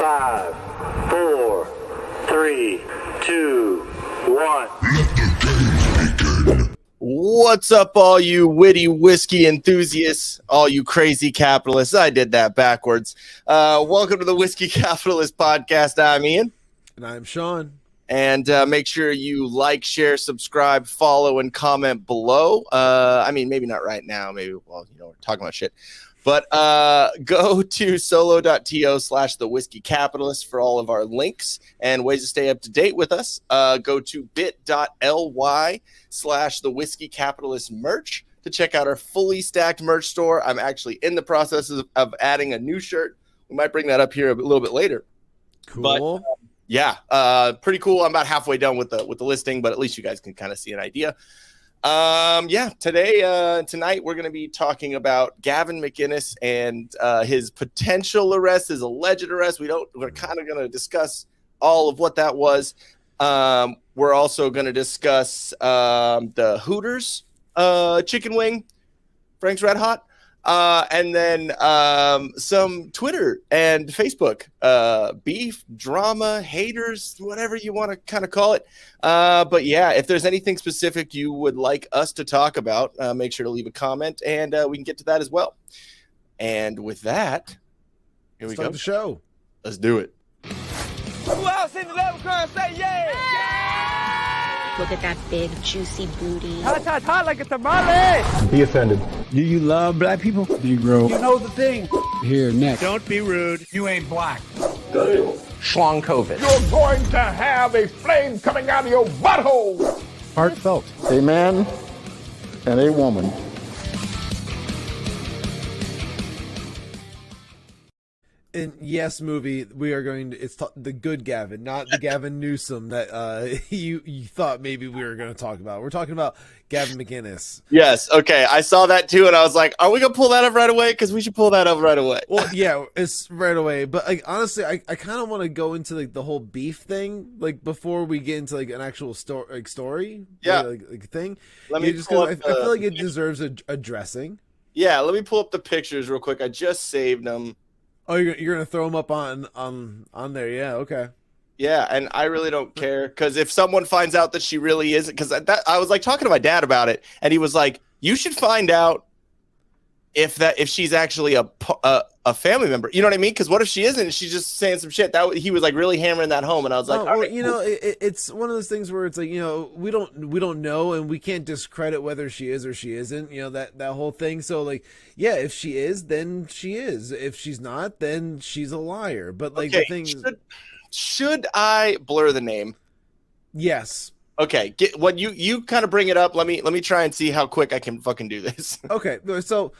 5, 4, 3, 2, 1. Let the games begin. What's up, all you witty whiskey enthusiasts, all you crazy capitalists? I did that backwards. Welcome to the Whiskey Capitalist Podcast. I'm Ian. And I'm Shawn. And make sure you like, share, subscribe, follow, and comment below. I mean, maybe not right now. Maybe, well, you know, we're talking about shit. But go to solo.to/thewhiskeycapitalist for all of our links and ways to stay up to date with us. Go to bit.ly/thewhiskeycapitalist merch to check out our fully stacked merch store. I'm actually in the process of adding a new shirt. We might bring that up here a little bit later. Cool. But, yeah, pretty cool. I'm about halfway done with the listing, but at least you guys can kind of see an idea. Tonight we're going to be talking about Gavin McInnes and his potential arrest, his alleged arrest. We're kind of going to discuss all of what that was. We're also going to discuss the Hooters chicken wing, Frank's Red Hot, and then some Twitter and Facebook beef, drama, haters, whatever you want to kind of call it. But yeah, if there's anything specific you would like us to talk about, make sure to leave a comment and we can get to that as well. And with that, here we go. Start the show. Let's do it. Who else in the level car say yeah? Look at that big, juicy booty. Hot like a tamale. Be offended. Do you love black people? Do you grow You know the thing. here next? Don't be rude. You ain't black. Shawn Cav. You're going to have a flame coming out of your butthole. Heartfelt. A man and a woman. in Yes movie, we are going to, it's the good Gavin, not the Gavin Newsom that you thought maybe we were going to talk about. We're talking about Gavin McInnes. Yes. Okay. I saw that too, and I was like, "Are we gonna pull that up right away? Because we should pull that up right away." Well, yeah, it's right away. But like honestly, I kind of want to go into like the whole beef thing, like before we get into like an actual story. Yeah. Like thing. Let me just pull I up feel like it deserves addressing. Yeah. Let me pull up the pictures real quick. I just saved them. Oh, you're gonna throw them up on there? Yeah. Okay. Yeah, and I really don't care because if someone finds out that she really isn't, because I was like talking to my dad about it, and he was like, "You should find out if she's actually a family member." You know what I mean? Because what if she isn't? And she's just saying some shit. He was like really hammering that home, and I was like, well, right, you know, it's one of those things where it's like, you know, we don't know, and we can't discredit whether she is or she isn't. You know, that whole thing. So like, yeah, if she is, then she is. If she's not, then she's a liar. But like the thing. Should I blur the name? Yes. Okay. What you kind of bring it up. Let me try and see how quick I can fucking do this. Okay. So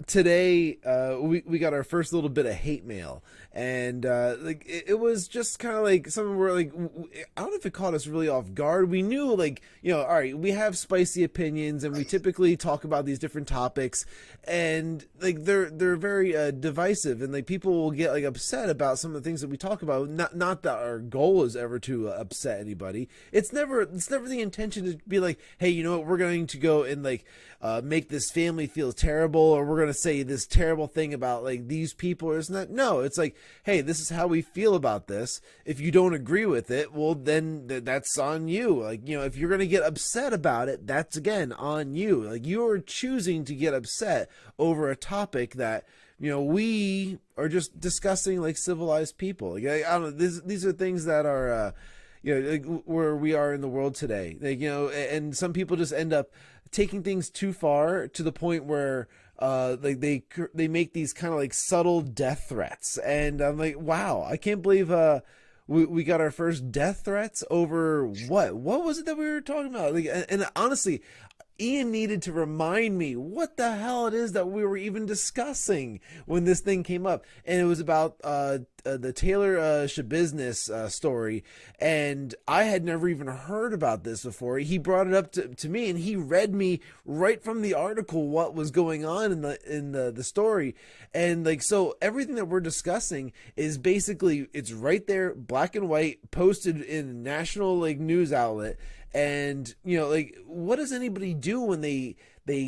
today we got our first little bit of hate mail, and like it was just kind of like something where like I don't know if it caught us really off guard. We knew, like, you know, all right, we have spicy opinions and we typically talk about these different topics, and like they're very divisive, and like people will get like upset about some of the things that we talk about. Not that our goal is ever to upset anybody. It's never the intention to be like, hey, you know what, we're going to go and like make this family feel terrible, or we're going to say this terrible thing about like these people, or isn't that? No, it's like, hey, this is how we feel about this. If you don't agree with it, well, then that's on you. Like, you know, if you're going to get upset about it, that's again on you. Like, you're choosing to get upset over a topic that, you know, we are just discussing like civilized people. Like, I don't know, these are things that are you know, like where we are in the world today. Like, you know, and some people just end up taking things too far to the point where like they make these kind of like subtle death threats, and I'm like, wow, I can't believe we got our first death threats over what was it that we were talking about? Like, and honestly, Ian needed to remind me what the hell it is that we were even discussing when this thing came up, and it was about the Taylor Schabusiness story, and I had never even heard about this before. He brought it up to me, and he read me right from the article what was going on in the story, and like, so everything that we're discussing is basically, it's right there, black and white, posted in a national like news outlet. And, you know, like, what does anybody do when they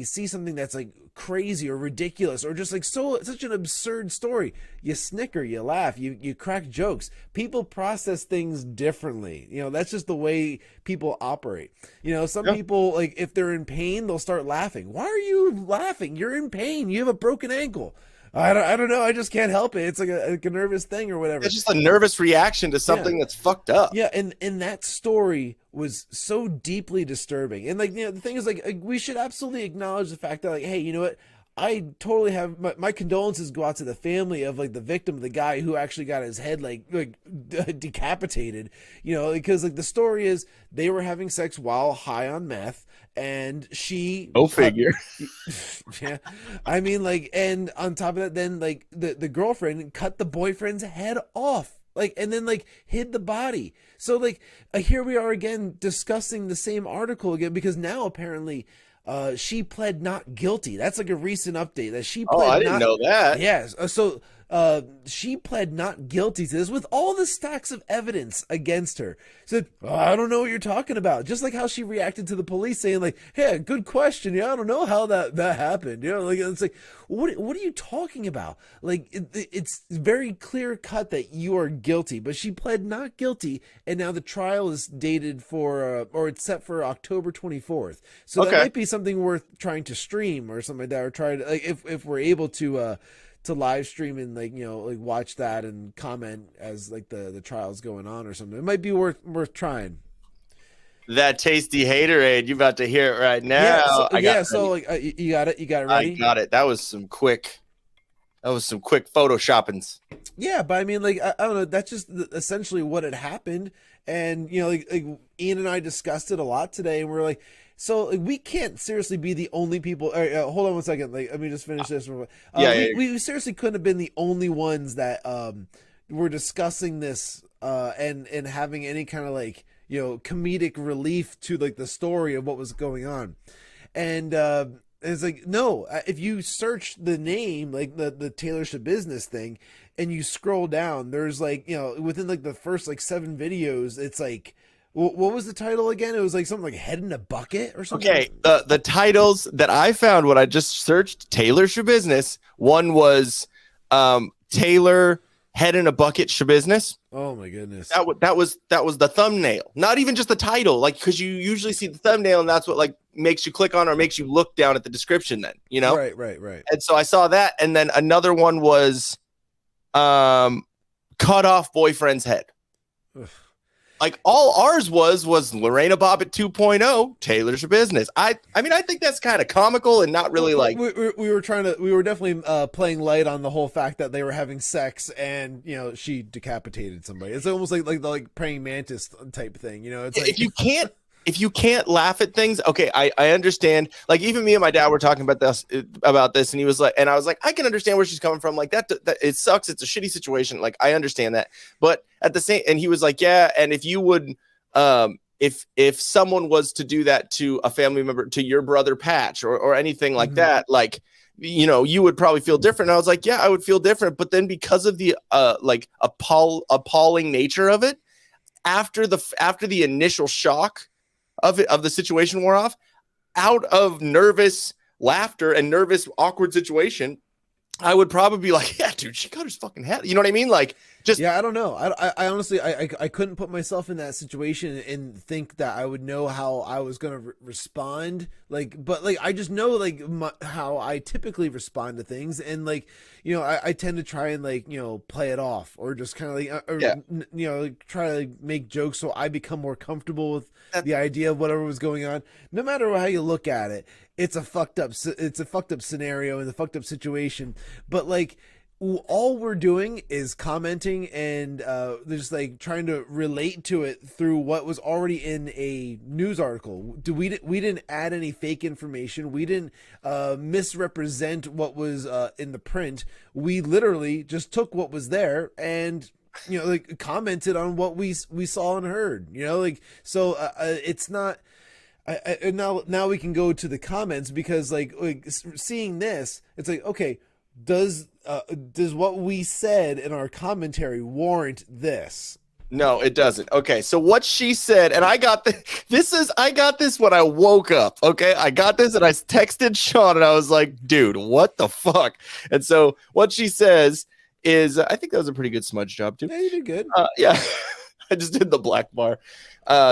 see something that's like crazy or ridiculous or just like such an absurd story? You snicker, you laugh, you crack jokes. People process things differently. You know, that's just the way people operate. You know, some people, like, if they're in pain, they'll start laughing. Why are you laughing? You're in pain. You have a broken ankle. I don't know. I just can't help it. It's like a nervous thing or whatever. It's just a nervous reaction to something that's fucked up. Yeah, and that story was so deeply disturbing. And like, you know, the thing is, like, we should absolutely acknowledge the fact that, like, hey, you know what? I totally have my condolences go out to the family of like the victim, the guy who actually got his head like decapitated, you know, because like the story is they were having sex while high on meth, and she figure. Yeah, I mean, like, and on top of that, then like the girlfriend cut the boyfriend's head off, like, and then like hid the body. So like here we are again discussing the same article again, because now apparently she pled not guilty. That's like a recent update that she pled. I didn't know that. Yes. So she pled not guilty to this with all the stacks of evidence against her. Said, I don't know what you're talking about. Just like how she reacted to the police saying like, hey, good question. Yeah, I don't know how that happened. You know, like, it's like, what are you talking about? Like, it's very clear cut that you are guilty, but she pled not guilty. And now the trial is dated for, or it's set for October 24th. So that might be something worth trying to stream or something like that, or try to, like, if we're able to live stream and, like, you know, like watch that and comment as like the trial's going on or something. It might be worth trying. That tasty haterade, you about to hear it right now. So like you got it ready. I got it. That was some quick photoshoppings. Yeah, but I mean, like, I don't know, that's just essentially what had happened. And, you know, like Ian and I discussed it a lot today, and we're like, So like, we can't seriously be the only people. Hold on one second. Like, let me just finish this. We seriously couldn't have been the only ones that were discussing this and having any kind of like, you know, comedic relief to like the story of what was going on. And it's like, no, if you search the name, like the Taylor Schabusiness thing, and you scroll down, there's like, you know, within like the first like 7 videos, it's like, what was the title again? It was like something like Head in a Bucket or something. Okay, the titles that I found when I just searched Taylor Schabusiness, one was Taylor Head in a Bucket Schabusiness. Oh my goodness. That was the thumbnail. Not even just the title, like, because you usually see the thumbnail and that's what like makes you click on or makes you look down at the description then, you know? Right. And so I saw that, and then another one was cut off boyfriend's head. Ugh. Like all ours was Lorena Bobbitt 2.0, Taylor Schabusiness. I mean, I think that's kind of comical and not really like we were definitely playing light on the whole fact that they were having sex and, you know, she decapitated somebody. It's almost like praying mantis type thing, you know. It's like, if you can't laugh at things, okay, I understand. Like even me and my dad were talking about this, and he was like, and I was like, I can understand where she's coming from. Like that it sucks. It's a shitty situation. Like I understand that, but at the same, and he was like, yeah, and if you would, if someone was to do that to a family member, to your brother Patch or anything like that, like, you know, you would probably feel different. And I was like, yeah, I would feel different, but then because of the like appalling nature of it, after the initial shock of the situation wore off, out of nervous laughter and nervous awkward situation, I would probably be like, yeah, dude, she cut his fucking head. You know what I mean? Like, just yeah, I don't know. I honestly I couldn't put myself in that situation and think that I would know how I was gonna respond. Like, but like I just know like how I typically respond to things, and like, you know, I tend to try and like, you know, play it off or just kind of like you know, like, try to like, make jokes so I become more comfortable with the idea of whatever was going on. No matter how you look at it, it's a fucked up scenario and a fucked up situation. But like, all we're doing is commenting and just like trying to relate to it through what was already in a news article. We didn't add any fake information. We didn't misrepresent what was in the print. We literally just took what was there and, you know, like commented on what we saw and heard, you know, like, so it's not. Now we can go to the comments because like seeing this, it's like, okay, does what we said in our commentary warrant this? No, it doesn't. Okay, so what she said, and I got I got this when I woke up. Okay, I got this and I texted Shawn and I was like, dude, what the fuck? And so what she says is, I think that was a pretty good smudge job too. Yeah, you did good. Yeah. I just did the black bar.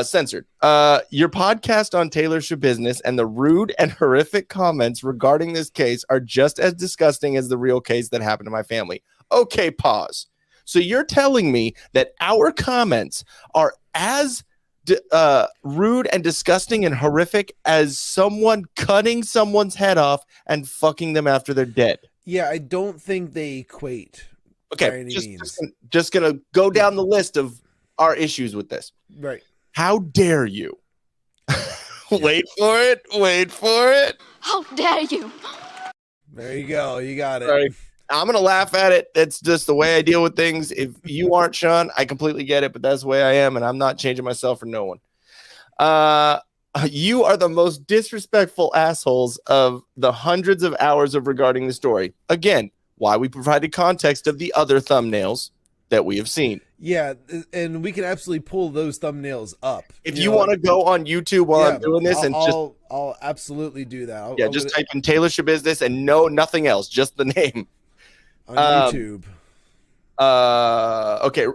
Censored. Your podcast on Taylor Schabusiness and the rude and horrific comments regarding this case are just as disgusting as the real case that happened to my family. Okay, pause. So you're telling me that our comments are as rude and disgusting and horrific as someone cutting someone's head off and fucking them after they're dead? Yeah, I don't think they equait. Okay, just gonna go down the list of our issues with this. Right. How dare you? Wait for it. How dare you? There you go. You got it. Sorry. I'm going to laugh at it. That's just the way I deal with things. If you aren't Shawn, I completely get it, but that's the way I am, and I'm not changing myself for no one. You are the most disrespectful assholes of the hundreds of hours of regarding the story. Again, why we provided context of the other thumbnails that we have seen. Yeah, and we can absolutely pull those thumbnails up. If you want to go on YouTube while I'm doing this, I'll absolutely do that. I'll just type in Taylor Schabusiness and nothing else, just the name on YouTube. Okay,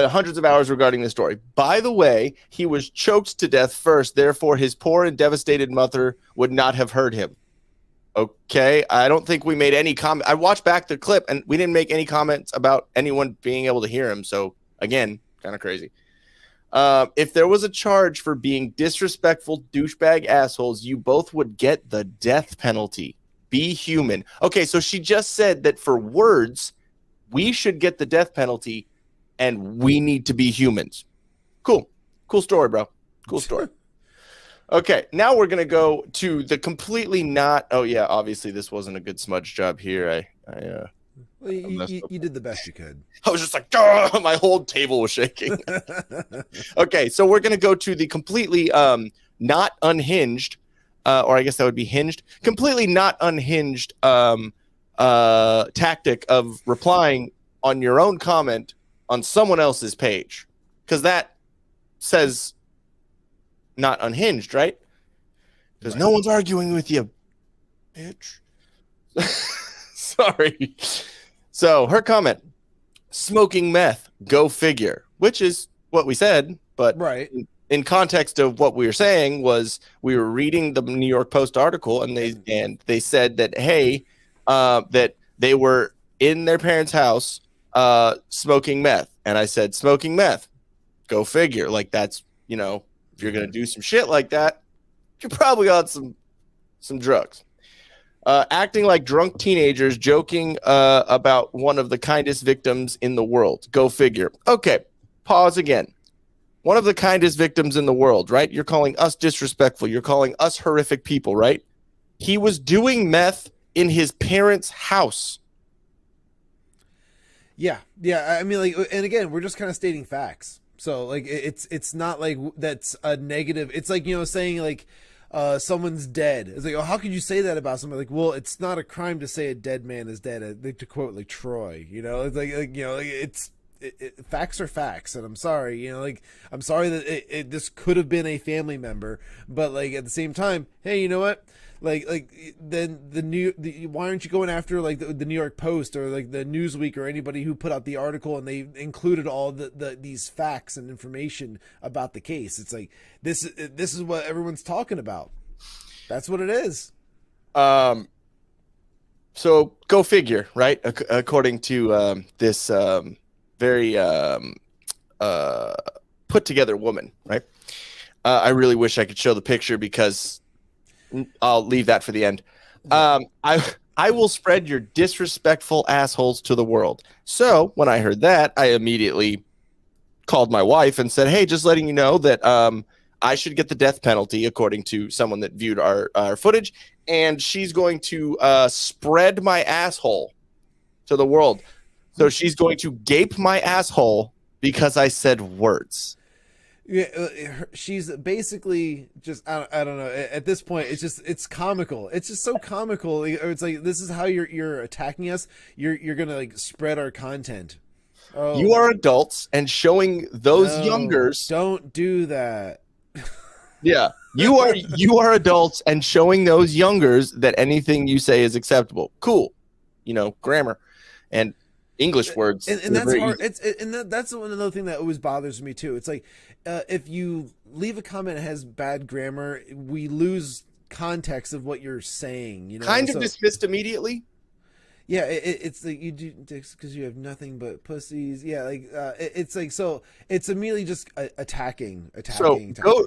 hundreds of hours regarding the story. By the way, he was choked to death first, therefore his poor and devastated mother would not have heard him. Okay, I don't think we made any comment. I watched back the clip and we didn't make any comments about anyone being able to hear him. So again, kind of crazy. If there was a charge for being disrespectful douchebag assholes, you both would get the death penalty. Be human. Okay, so she just said that for words, we should get the death penalty and we need to be humans. Cool story, bro. Cool story. Okay, now we're gonna go to the completely not. Oh yeah, obviously this wasn't a good smudge job here. Well, you did the best you could. I was just like, "Duh!" My whole table was shaking. Okay, so we're gonna go to the completely not unhinged, or I guess that would be hinged, completely not unhinged tactic of replying on your own comment on someone else's page, because that says not unhinged, right? Because no one's arguing with you, bitch. Sorry. So her comment, smoking meth, go figure, which is what we said, but Right. in context of what we were saying was we were reading the New York Post article, and they said that, hey, that they were in their parents' house smoking meth. And I said, smoking meth, go figure. Like, that's, you know, if you're going to do some shit like that, you're probably on some drugs. Acting like drunk teenagers joking about one of the kindest victims in the world. Go figure. Okay, pause again. One of the kindest victims in the world, right? You're calling us disrespectful. You're calling us horrific people, right? He was doing meth in his parents' house. Yeah. I mean, like, and again, we're just kind of stating facts. So, like, it's not like that's a negative. It's like, you know, saying like someone's dead. It's like, oh, how could you say that about somebody? Like, well, it's not a crime to say a dead man is dead. Like, to quote like Troy, you know, it's like you know, like, facts are facts, and I'm sorry, you know, like, I'm sorry that this could have been a family member, but like at the same time, hey, you know what? Like then why aren't you going after like the New York Post or like the Newsweek or anybody who put out the article and they included all these facts and information about the case? It's like this is what everyone's talking about. That's what it is. So go figure, right? According to this very put together woman, right? I really wish I could show the picture because I'll leave that for the end. I will spread your disrespectful assholes to the world. So when I heard that, I immediately called my wife and said, hey, just letting you know that I should get the death penalty according to someone that viewed our footage. And she's going to spread my asshole to the world. So she's going to gape my asshole because I said words. Yeah, she's basically just I don't know. At this point, it's comical. It's just so comical. It's like, this is how you're attacking us. You're gonna like spread our content. Oh, you are adults, and showing those youngers. Don't do that. Yeah, you are adults, and showing those youngers that anything you say is acceptable. Cool, you know, grammar and English words, and that's hard. That's another thing that always bothers me too. It's like if you leave a comment that has bad grammar, we lose context of what you're saying. You know, kind of dismissed immediately. Yeah, it's like you do because you have nothing but pussies. Yeah, like it's like, so it's immediately just attacking. So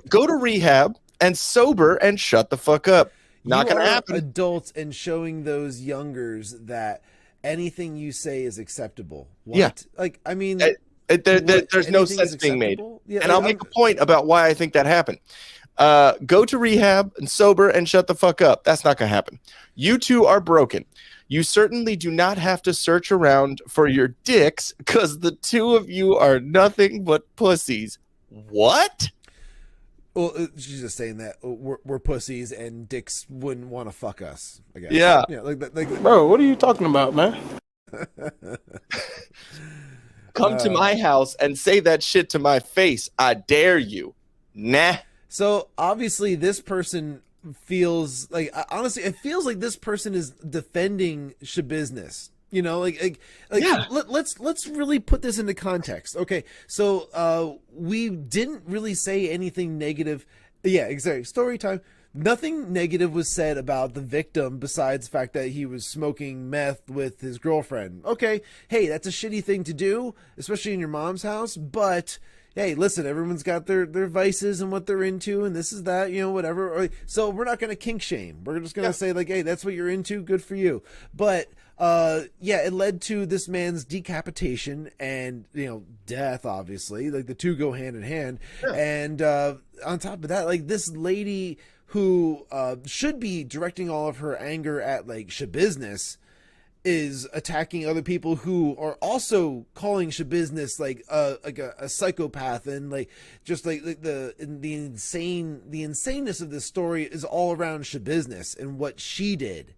go to rehab and sober and shut the fuck up. Not gonna happen. Adults and showing those youngers that anything you say is acceptable. What? Yeah. Like, I mean, there's no sense being made. Yeah, and I'll make a point about why I think that happened. Go to rehab and sober and shut the fuck up. That's not going to happen. You two are broken. You certainly do not have to search around for your dicks because the two of you are nothing but pussies. What? Well, she's just saying that we're pussies and dicks wouldn't want to fuck us, I guess. Yeah. Like Bro, what are you talking about, man? Come to my house and say that shit to my face. I dare you. Nah. So obviously this person feels like, honestly, it feels like this person is defending Schabusiness. You know, like yeah. Let's really put this into context. Okay, so we didn't really say anything negative. Yeah, exactly. Story time. Nothing negative was said about the victim besides the fact that he was smoking meth with his girlfriend. Okay, hey, that's a shitty thing to do, especially in your mom's house, but hey, listen, everyone's got their vices and what they're into, and this is that, whatever. So we're not going to kink shame. We're just going to say, like, hey, that's what you're into. Good for you. But it led to this man's decapitation and, death, obviously. Like, the two go hand in hand. Yeah. And on top of that, like, this lady who should be directing all of her anger at, like, Schabusiness is attacking other people who are also calling Schabusiness like a psychopath, and like just like the insaneness of this story is all around Schabusiness and what she did.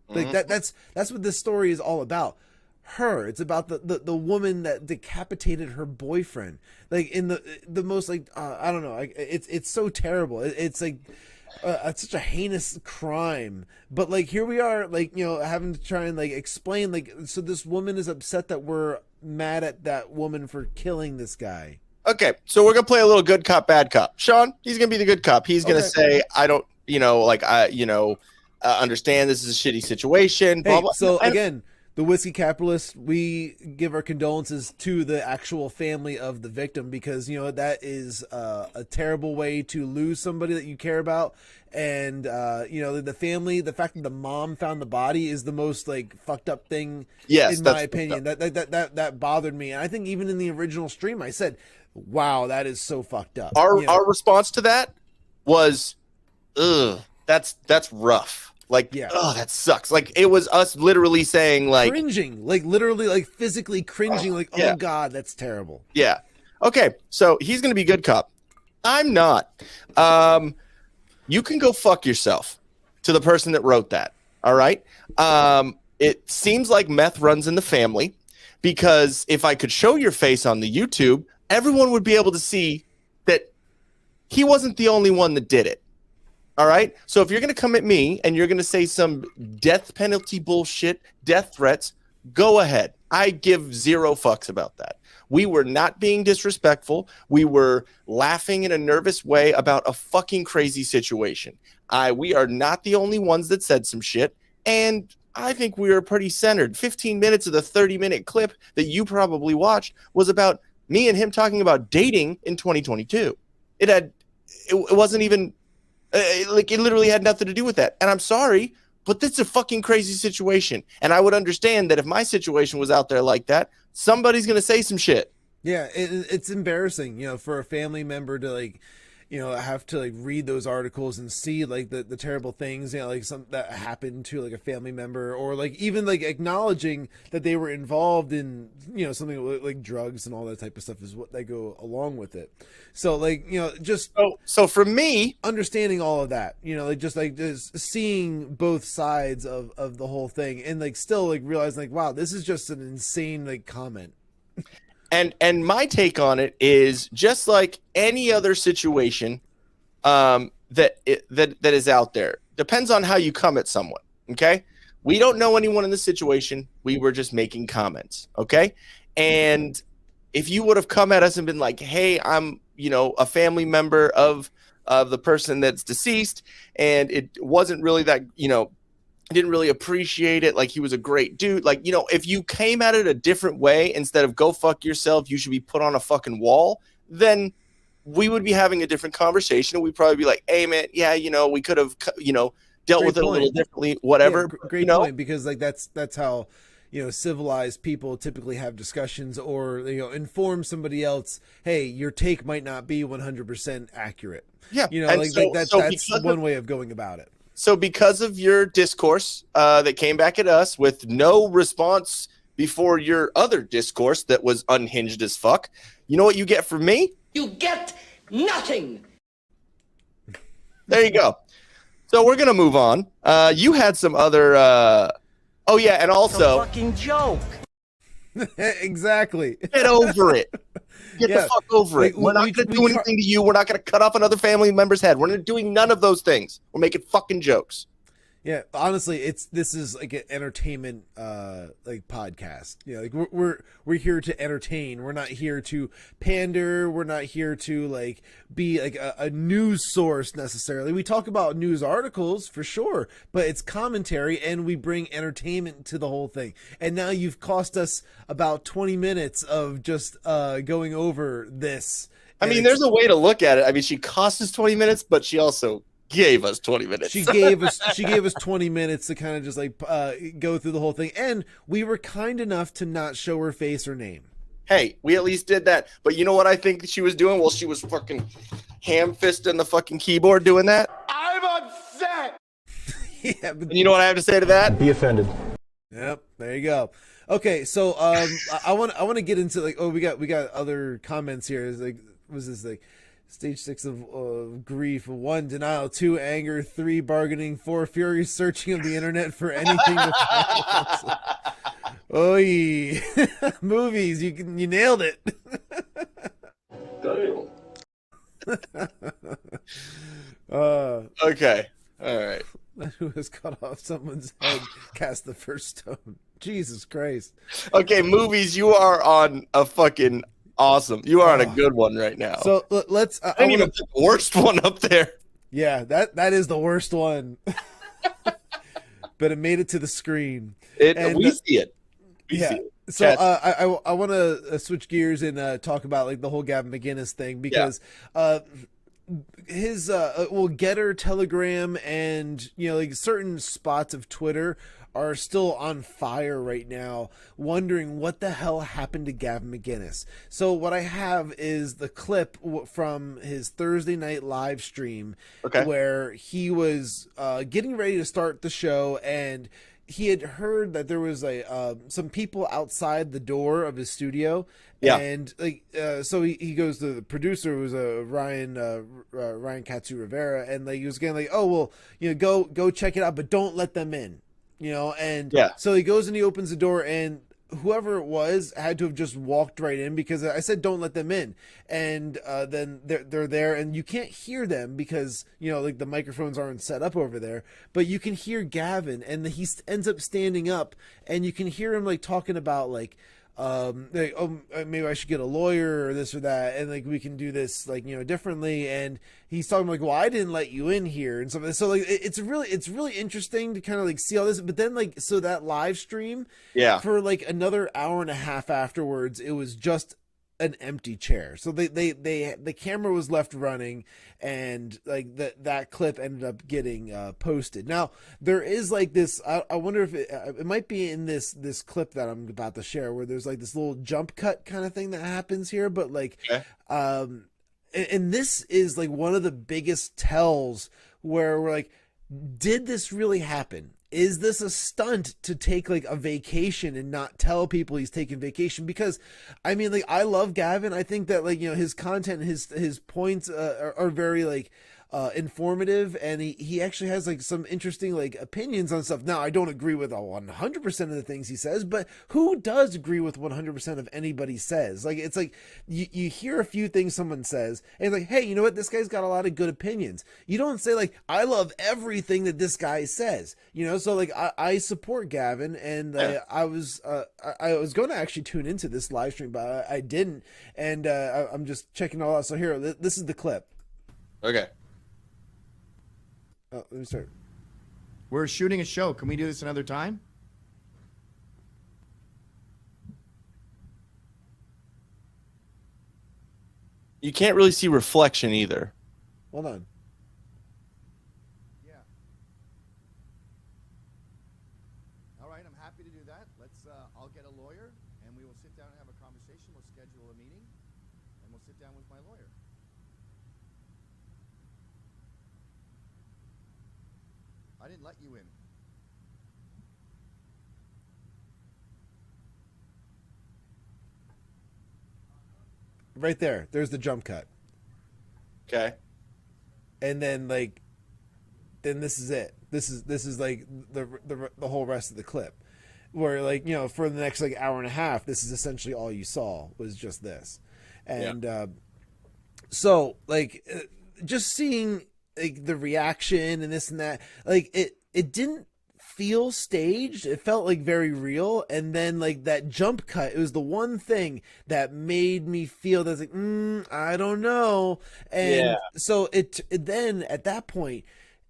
Like that's what this story is all about. It's about the woman that decapitated her boyfriend, like in the most like I don't know, it's so terrible. It's like it's such a heinous crime, but like here we are, like, having to try and like explain, like, so this woman is upset that we're mad at that woman for killing this guy. Okay, so we're gonna play a little good cop, bad cop. Sean, he's gonna be the good cop. He's gonna say, I don't, understand this is a shitty situation. Blah, blah. So again, the Whiskey Capitalist, we give our condolences to the actual family of the victim, because that is a terrible way to lose somebody that you care about, and the family, the fact that the mom found the body is the most like fucked up thing. Yes, in my opinion, that bothered me, and I think even in the original stream I said, "Wow, that is so fucked up." Our response to that was, "Ugh, that's rough." Like, oh, that sucks. Like, it was us literally saying, like, cringing, like literally, like physically cringing, like, oh God, that's terrible. Yeah. Okay, so he's gonna be good cop. I'm not. You can go fuck yourself to the person that wrote that. All right. It seems like meth runs in the family, because if I could show your face on the YouTube, everyone would be able to see that he wasn't the only one that did it. All right. So if you're going to come at me and you're going to say some death penalty bullshit, death threats, go ahead. I give zero fucks about that. We were not being disrespectful. We were laughing in a nervous way about a fucking crazy situation. We are not the only ones that said some shit. And I think we were pretty centered. 15 minutes of the 30-minute clip that you probably watched was about me and him talking about dating in 2022. It wasn't even... it literally had nothing to do with that. And I'm sorry, but that's a fucking crazy situation. And I would understand that if my situation was out there like that, somebody's going to say some shit. Yeah, it's embarrassing, for a family member to like, have to like read those articles and see like the terrible things, like some that happened to like a family member, or like even like acknowledging that they were involved in, something like drugs and all that type of stuff is what they go along with it. So like, just so for me, understanding all of that, just seeing both sides of the whole thing, and like still like realizing like, wow, this is just an insane like comment. And my take on it is just like any other situation that is out there. Depends on how you come at someone, okay? We don't know anyone in the situation. We were just making comments, okay? And if you would have come at us and been like, hey, I'm, a family member of the person that's deceased, and it wasn't really that, didn't really appreciate it, like he was a great dude, like, if you came at it a different way, instead of go fuck yourself, you should be put on a fucking wall, then we would be having a different conversation, and we'd probably be like, hey man, yeah, we could have dealt with it a little differently, whatever. Yeah, great point, because like that's how civilized people typically have discussions, or inform somebody else, hey, your take might not be 100% accurate. Yeah, that's one way of going about it. So because of your discourse that came back at us with no response before your other discourse that was unhinged as fuck, you know what you get from me? You get nothing. There you go. So we're going to move on. You had some other... oh, yeah, and also... It's a fucking joke. Exactly. Get over it. Get the fuck over it. We're not going to do anything to you. We're not going to cut off another family member's head. We're not doing none of those things. We're making fucking jokes. Yeah, honestly, this is like an entertainment like podcast. Like we're here to entertain. We're not here to pander. We're not here to like be like a news source necessarily. We talk about news articles for sure, but it's commentary, and we bring entertainment to the whole thing. And now you've cost us about 20 minutes of just going over this. I mean, there's a way to look at it. I mean, she cost us 20 minutes, but she also gave us 20 minutes. She gave us 20 minutes to kind of just like go through the whole thing, and we were kind enough to not show her face or name. Hey, we at least did that. But you know what I think she was doing? Well, she was fucking ham-fisting the fucking keyboard doing that. I'm upset. Yeah, but And you know what I have to say to that? Be offended. yep, there you go. Okay, so I want to get into like, we got other comments here. It's like, was this like stage 6 of grief? 1, denial. 2, anger. 3, bargaining. 4, furious searching of the internet for anything. Oy, movies. You nailed it. Okay. All right. Who has cut off someone's head? Cast the first stone. Jesus Christ. Okay, movies, you are on a fucking awesome. You are on a good one right now. So let's. I didn't even put the worst one up there. Yeah, that is the worst one. But it made it to the screen. We see it. We Yeah. see it. So I want to switch gears and talk about like the whole Gavin McInnes thing, because his Getter, Telegram, and like certain spots of Twitter are still on fire right now, wondering what the hell happened to Gavin McInnes. So what I have is the clip from his Thursday night live stream, where he was getting ready to start the show, and he had heard that there was some people outside the door of his studio. Yeah. And so he goes to the producer, who was Ryan Katsu Rivera, and like he was getting like, oh well, go check it out, but don't let them in. And so he goes and he opens the door, and whoever it was had to have just walked right in, because I said don't let them in, and then they're there, and you can't hear them because like the microphones aren't set up over there, but you can hear Gavin, and he ends up standing up, and you can hear him like talking about like maybe I should get a lawyer or this or that, and like we can do this like differently, and he's talking like, well, I didn't let you in here and stuff. So like it's really interesting to kind of like see all this. But then like, so that live stream, for like another hour and a half afterwards, it was just an empty chair. So the camera was left running, and like that clip ended up getting posted. Now there is like this, I wonder if it might be in this clip that I'm about to share, where there's like this little jump cut kind of thing that happens here, but like and this is like one of the biggest tells where we're like, did this really happen? Is this a stunt to take like a vacation and not tell people he's taking vacation? Because I mean, like, I love Gavin. I think that like, his content, his points are very like informative, and he actually has like some interesting like opinions on stuff. Now I don't agree with 100% of the things he says, but who does agree with 100% of anybody says? Like, it's like you hear a few things someone says, and it's like, hey, you know what, this guy's got a lot of good opinions. You don't say like, I love everything that this guy says, so like I support Gavin, and I was going to actually tune into this live stream, but I didn't, and I'm just checking all out. So here, this is the clip. Okay. Oh, let me start. We're shooting a show. Can we do this another time? You can't really see reflection either. Hold on. Yeah. All right, I'm happy to do that. I'll get a lawyer, and we will sit down and have a conversation. We'll schedule a meeting, and we'll sit down with my lawyer. I didn't let you in. Right there. There's the jump cut. Okay. And then like, then this is it. This is like the whole rest of the clip, where like, for the next like hour and a half, this is essentially all you saw was just this. And so like, just seeing like the reaction and this and that, like it didn't feel staged. It felt like very real. And then like that jump cut, it was the one thing that made me feel that's like, I don't know. And so it then at that point,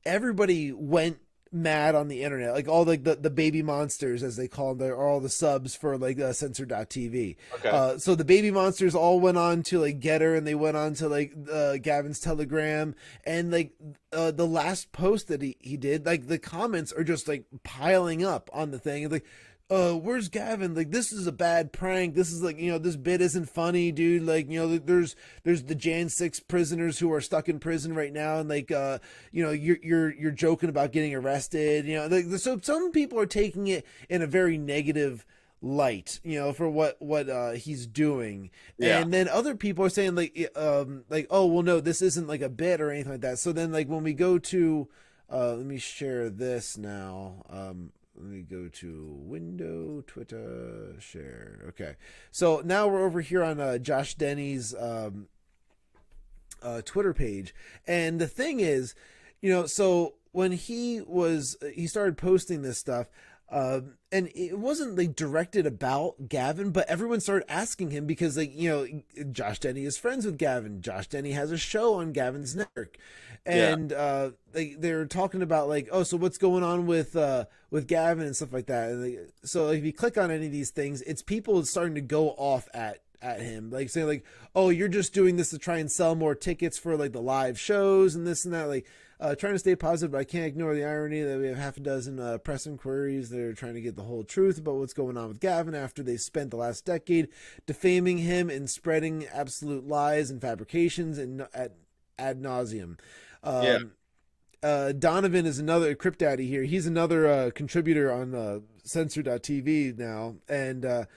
everybody went mad on the internet, like all like the baby monsters, as they call them, are all the subs for like censored.tv. Okay. So the baby monsters all went on to like Getter, and they went on to like Gavin's Telegram, and like the last post that he did, like the comments are just like piling up on the thing. It's like, where's Gavin? Like, this is a bad prank. This is like, this bit isn't funny, dude. Like, there's the Jan 6 prisoners who are stuck in prison right now, and like, you're joking about getting arrested. Like, so some people are taking it in a very negative light, for what he's doing. Yeah. And then other people are saying like, oh, well, no, this isn't like a bit or anything like that. So then like when we go to, let me share this now. Let me go to window, Twitter, share. Okay. So now we're over here on Josh Denny's Twitter page. And the thing is, so when he started posting this stuff, and it wasn't like directed about Gavin, but everyone started asking him because like, Josh Denny is friends with Gavin. Josh Denny has a show on Gavin's network. And they're talking about like, oh, so what's going on with Gavin and stuff like that. And so if you click on any of these things, it's people starting to go off at him, like saying like, oh, you're just doing this to try and sell more tickets for like the live shows and this and that. Like, trying to stay positive, but I can't ignore the irony that we have half a dozen press inquiries that are trying to get the whole truth about what's going on with Gavin after they spent the last decade defaming him and spreading absolute lies and fabrications and ad nauseum. Donovan is another Crypt Daddy here. He's another contributor on Censored.tv now, and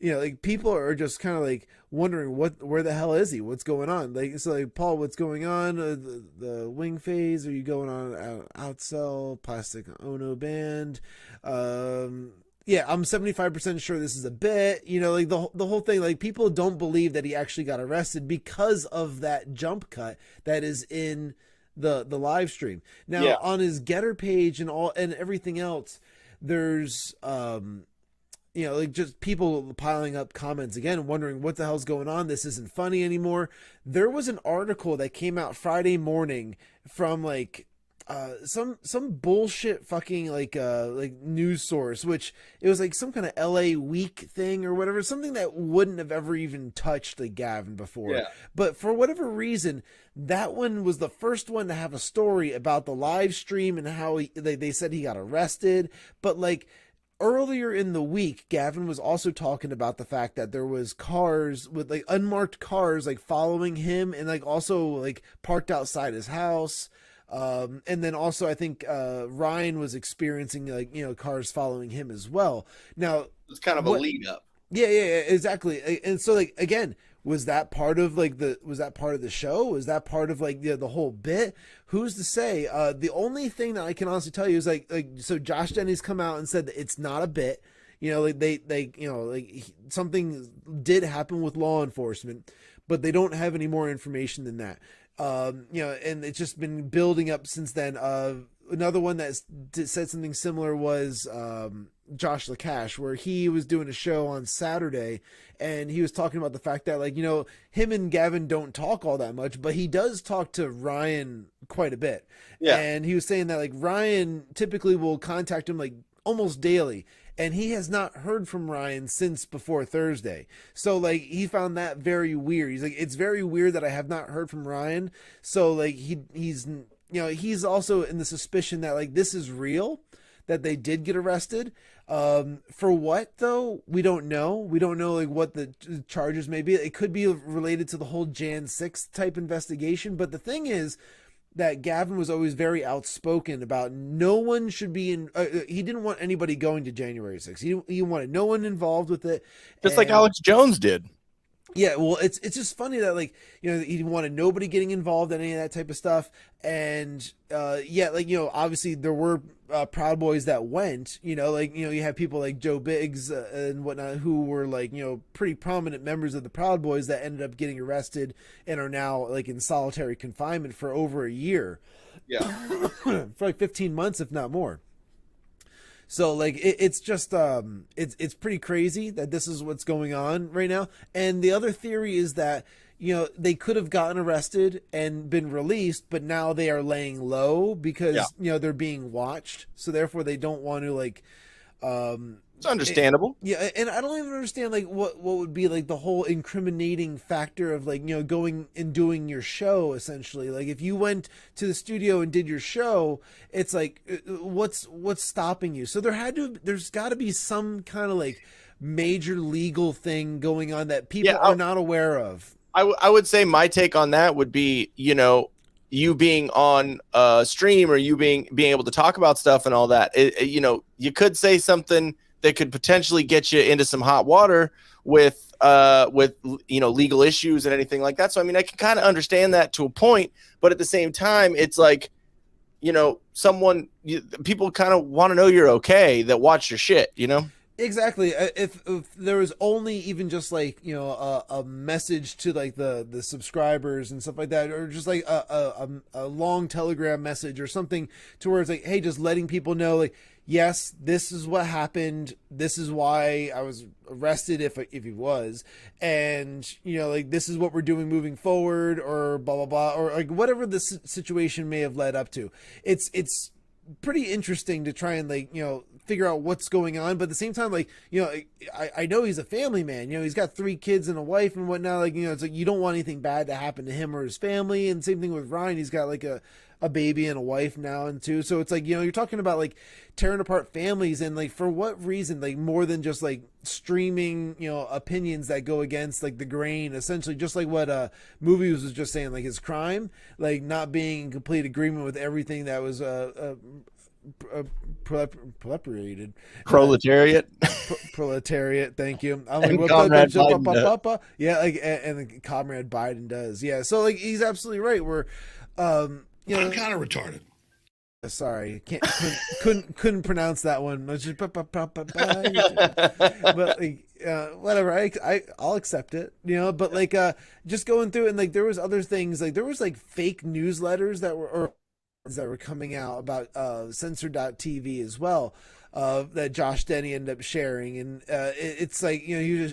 like people are just kind of like wondering where the hell is he? What's going on? Like, so like, Paul, what's going on? The wing phase? Are you going on outsell Plastic Ono band? Yeah, I'm 75% sure this is a bit. Like the whole thing. Like, people don't believe that he actually got arrested because of that jump cut that is in the live stream. Now on his Getter page and everything else, there's like just people piling up comments again, wondering what the hell's going on. This isn't funny anymore. There was an article that came out Friday morning from like some bullshit fucking like news source, which it was like some kind of LA Week thing or whatever, something that wouldn't have ever even touched like Gavin before. Yeah. But for whatever reason, that one was the first one to have a story about the live stream and how they said he got arrested. But like, earlier in the week, Gavin was also talking about the fact that there was cars with like unmarked cars like following him and like also like parked outside his house. And then also I think Ryan was experiencing like, cars following him as well. Now it's kind of a lead up. Yeah, exactly. And so like, again, was that part of the show? Was that part of like the whole bit? Who's to say? The only thing that I can honestly tell you is so Josh Denny's come out and said that it's not a bit. Something did happen with law enforcement, but they don't have any more information than that. And it's just been building up since then. Another one that said something similar was Josh Lacash, where he was doing a show on Saturday, and he was talking about the fact that him and Gavin don't talk all that much, but he does talk to Ryan quite a bit. Yeah. And he was saying that Ryan typically will contact him almost daily, and he has not heard from Ryan since before Thursday. So he found that very weird. He's like, it's very weird that I have not heard from Ryan. So he's also in the suspicion that this is real, that they did get arrested. For what though? We don't know. We don't know what the charges may be. It could be related to the whole Jan 6 type investigation. But the thing is that Gavin was always very outspoken about no one should be in. He didn't want anybody going to January 6th. He wanted no one involved with it. Just like Alex Jones did. Yeah, well, it's just funny that he wanted nobody getting involved in any of that type of stuff, and obviously there were Proud Boys that went, you have people like Joe Biggs and whatnot who were pretty prominent members of the Proud Boys that ended up getting arrested and are now in solitary confinement for over a year. Yeah, for 15 months, if not more. So it's just it's pretty crazy that this is what's going on right now. And the other theory is that they could have gotten arrested and been released, but now they are laying low because they're being watched. So therefore they don't want to it's understandable. And I don't even understand what would be the whole incriminating factor of going and doing your show essentially. If you went to the studio and did your show, it's what's stopping you? So there's got to be some kind of major legal thing going on that people are not aware of. I would say my take on that would be, you being on a stream or you being able to talk about stuff and all that. You could say something that could potentially get you into some hot water with legal issues and anything like that. So I mean, I can kind of understand that to a point, but at the same time, it's people kind of want to know you're okay that watch your shit, Exactly. If there was only even just a message to the subscribers and stuff like that, or just a long Telegram message or something to where it's hey, just letting people know yes, this is what happened. This is why I was arrested if he was, and this is what we're doing moving forward, or blah blah blah, or whatever the situation may have led up to. It's pretty interesting to try and figure out what's going on, but at the same time, I know he's a family man. He's got 3 kids and a wife and whatnot. It's you don't want anything bad to happen to him or his family. And same thing with Ryan. He's got a baby and a wife now and too. So it's you're talking about tearing apart families, and for what reason? More than just streaming opinions that go against the grain, essentially, just what Movies was just saying, his crime, not being in complete agreement with everything that was proletariat. Proletariat. Thank you. I'm and Comrade Comrade Biden does. Yeah. So he's absolutely right. We're I'm kind of retarded. Sorry, couldn't pronounce that one. But whatever, I'll accept it. But just going through it, and there was other things, there was fake newsletters that were coming out about Censored.tv as well, that Josh Denny ended up sharing, and it's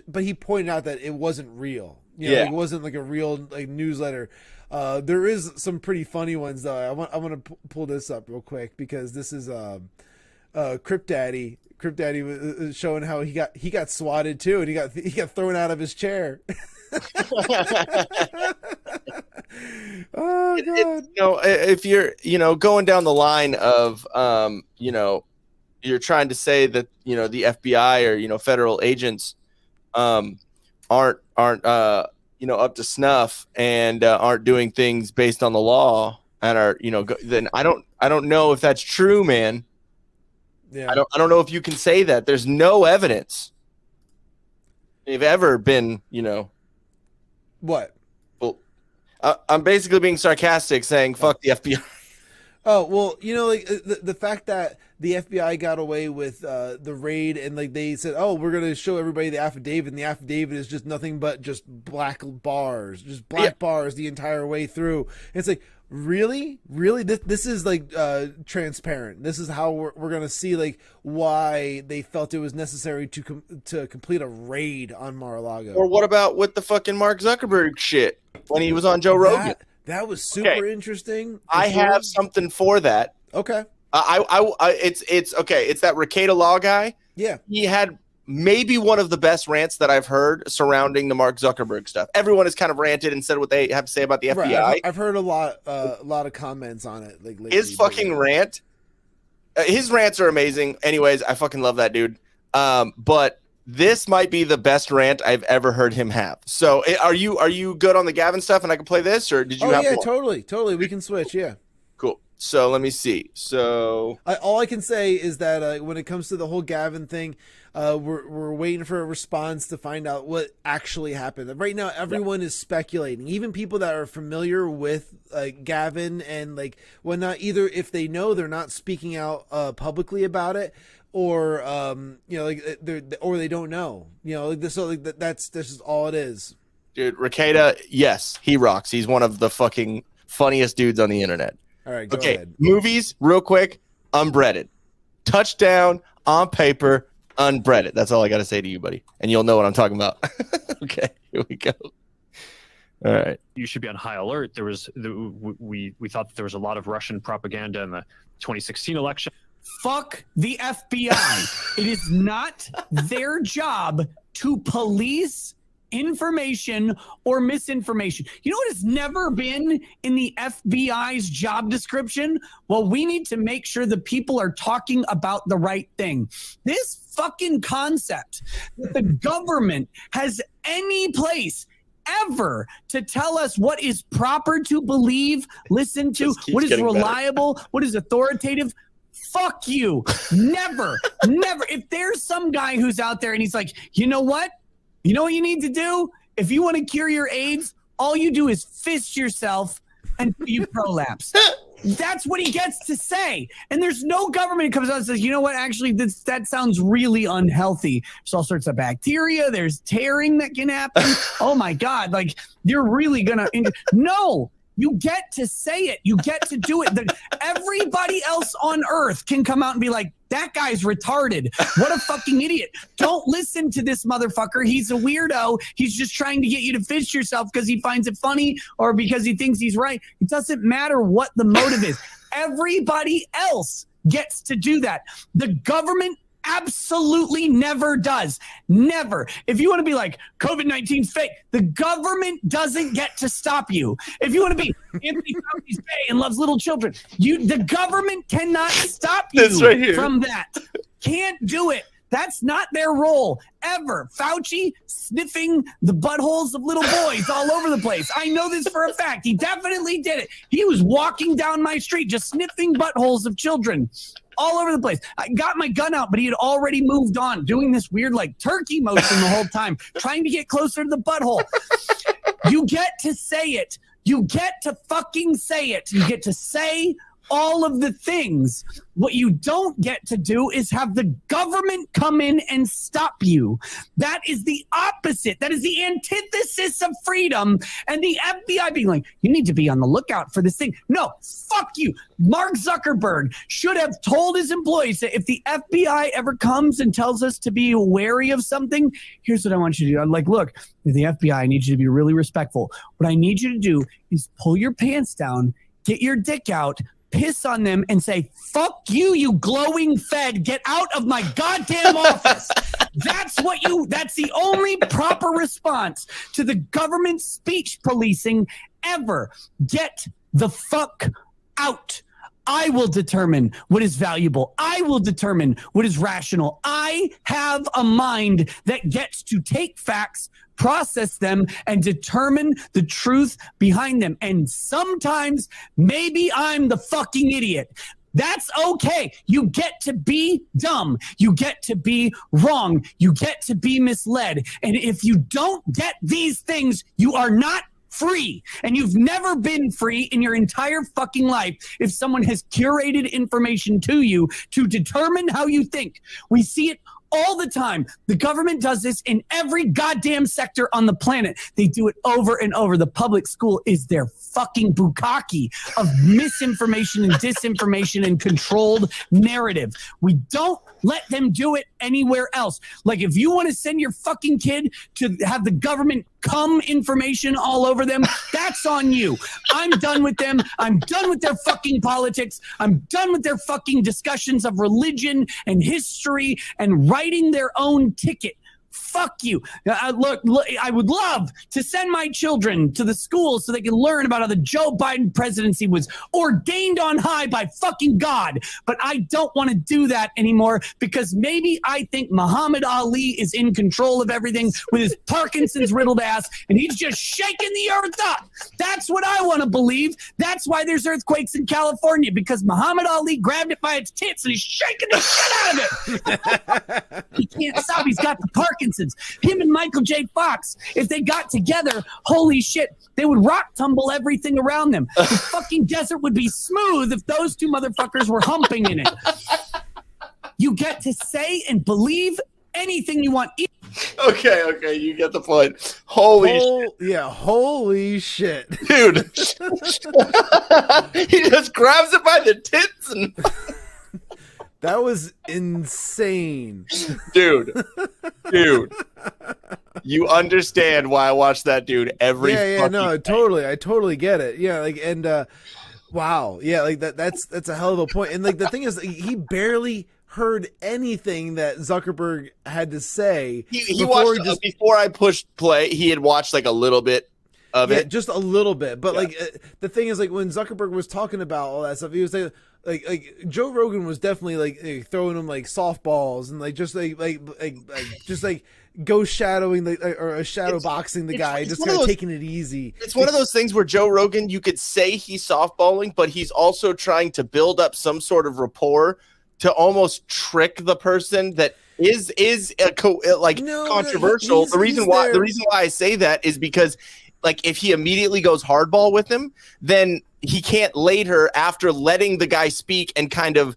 but he pointed out that it wasn't real. It wasn't a real newsletter. There is some pretty funny ones though. I want to pull this up real quick because this is Crip Daddy. Crip Daddy was showing how he got swatted too, and he got thrown out of his chair. Oh God! If you're going down the line of you're trying to say that the FBI or federal agents aren't up to snuff and aren't doing things based on the law and are then I don't know if that's true, man. Yeah. I don't know if you can say that. There's no evidence they've ever been what. Well, I'm basically being sarcastic, saying fuck the FBI. Oh, well, the fact that the FBI got away with the raid, and they said, oh, we're going to show everybody the affidavit, and the affidavit is just nothing but just black bars the entire way through. And it's really? This is transparent. This is how we're going to see why they felt it was necessary to complete a raid on Mar-a-Lago. Or what about with the fucking Mark Zuckerberg shit when he was on Joe Rogan? That was super interesting. I have something for that. Okay. It's okay. It's that Rekieta Law guy. Yeah. He had maybe one of the best rants that I've heard surrounding the Mark Zuckerberg stuff. Everyone has kind of ranted and said what they have to say about the FBI. Right. I've heard a lot of comments on it. Lately, his fucking rant. His rants are amazing. Anyways, I fucking love that dude. But this might be the best rant I've ever heard him have. So are you good on the Gavin stuff and I can play this, or did you have yeah, more? Totally. We can switch. Yeah. Cool. So let me see. So all I can say is that when it comes to the whole Gavin thing, we're waiting for a response to find out what actually happened. Right now, everyone is speculating. Even people that are familiar with Gavin and whatnot, either if they know, they're not speaking out publicly about it, or or they don't know. That's just all it is. Dude, Rekieta, yes, he rocks. He's one of the fucking funniest dudes on the internet. All right, go ahead. Movies, real quick, unbreaded. Touchdown on paper, unbreaded. That's all I got to say to you, buddy. And you'll know what I'm talking about. Okay, here we go. All right. You should be on high alert. There was we thought that there was a lot of Russian propaganda in the 2016 election. Fuck the FBI. It is not their job to police information or misinformation. You know what has never been in the FBI's job description? Well, we need to make sure the people are talking about the right thing. This fucking concept that the government has any place ever to tell us what is proper to believe, listen to, what is reliable, what is authoritative. Fuck you. Never, never. If there's some guy who's out there and he's like, you know what? You know what you need to do? If you want to cure your AIDS, all you do is fist yourself until you prolapse. That's what he gets to say. And there's no government that comes out and says, you know what, actually, that sounds really unhealthy. There's all sorts of bacteria. There's tearing that can happen. Oh, my God. Like, you're really going to... No. You get to say it. You get to do it. Everybody else on earth can come out and be like, that guy's retarded. What a fucking idiot. Don't listen to this motherfucker. He's a weirdo. He's just trying to get you to fist yourself because he finds it funny or because he thinks he's right. It doesn't matter what the motive is. Everybody else gets to do that. The government absolutely never does. Never. If you want to be like, COVID-19's fake, the government doesn't get to stop you. If you want to be Anthony Fauci's gay and loves little children, the government cannot stop you from that. Can't do it. That's not their role, ever. Fauci sniffing the buttholes of little boys all over the place. I know this for a fact. He definitely did it. He was walking down my street just sniffing buttholes of children all over the place. I got my gun out, but he had already moved on, doing this weird like turkey motion the whole time, trying to get closer to the butthole. You get to say it. You get to fucking say it. You get to say all of the things. What you don't get to do is have the government come in and stop you. That is the opposite. That is the antithesis of freedom. And the FBI being like, you need to be on the lookout for this thing. No, fuck you. Mark Zuckerberg should have told his employees that if the FBI ever comes and tells us to be wary of something, here's what I want you to do. I'm like, look, the FBI, I need you to be really respectful. What I need you to do is pull your pants down, get your dick out, piss on them and say, fuck you, you glowing fed, get out of my goddamn office. That's the only proper response to the government speech policing ever. Get the fuck out. I will determine what is valuable. I will determine what is rational. I have a mind that gets to take facts, process them, and determine the truth behind them. And sometimes maybe I'm the fucking idiot. That's okay. You get to be dumb. You get to be wrong. You get to be misled. And if you don't get these things, you are not free. And you've never been free in your entire fucking life if someone has curated information to you to determine how you think. We see it all the time. The government does this in every goddamn sector on the planet. They do it over and over. The public school is their fucking bukkake of misinformation and disinformation and controlled narrative. We don't let them do it anywhere else. Like, if you want to send your fucking kid to have the government cum information all over them, that's on you. I'm done with them. I'm done with their fucking politics. I'm done with their fucking discussions of religion and history and writing their own ticket. Fuck you. Look, I would love to send my children to the school so they can learn about how the Joe Biden presidency was ordained on high by fucking God. But I don't want to do that anymore because maybe I think Muhammad Ali is in control of everything with his Parkinson's riddled ass and he's just shaking the earth up. That's what I want to believe. That's why there's earthquakes in California, because Muhammad Ali grabbed it by its tits and he's shaking the shit out of it. He can't stop. He's got the Parkinson's. Him and Michael J. Fox, if they got together, holy shit, they would rock tumble everything around them. The fucking desert would be smooth if those two motherfuckers were humping in it. You get to say and believe anything you want. Okay, you get the point. Holy shit. Yeah, holy shit. Dude. He just grabs it by the tits and... That was insane. Dude. You understand why I watch that dude every Yeah, no, day. I totally get it. Yeah, like, and wow, yeah, like that's a hell of a point. And like the thing is, he barely heard anything that Zuckerberg had to say. He watched before I pushed play. He had watched like a little bit of it, just a little bit. But like the thing is, like when Zuckerberg was talking about all that stuff, he was saying like Joe Rogan was definitely like throwing him like softballs and like just like ghost shadowing or shadow boxing the guy, just kind of taking it easy. It's one of those things where Joe Rogan, you could say he's softballing, but he's also trying to build up some sort of rapport to almost trick the person that is controversial. The reason why I say that is because like if he immediately goes hardball with him, then he can't later, after letting the guy speak and kind of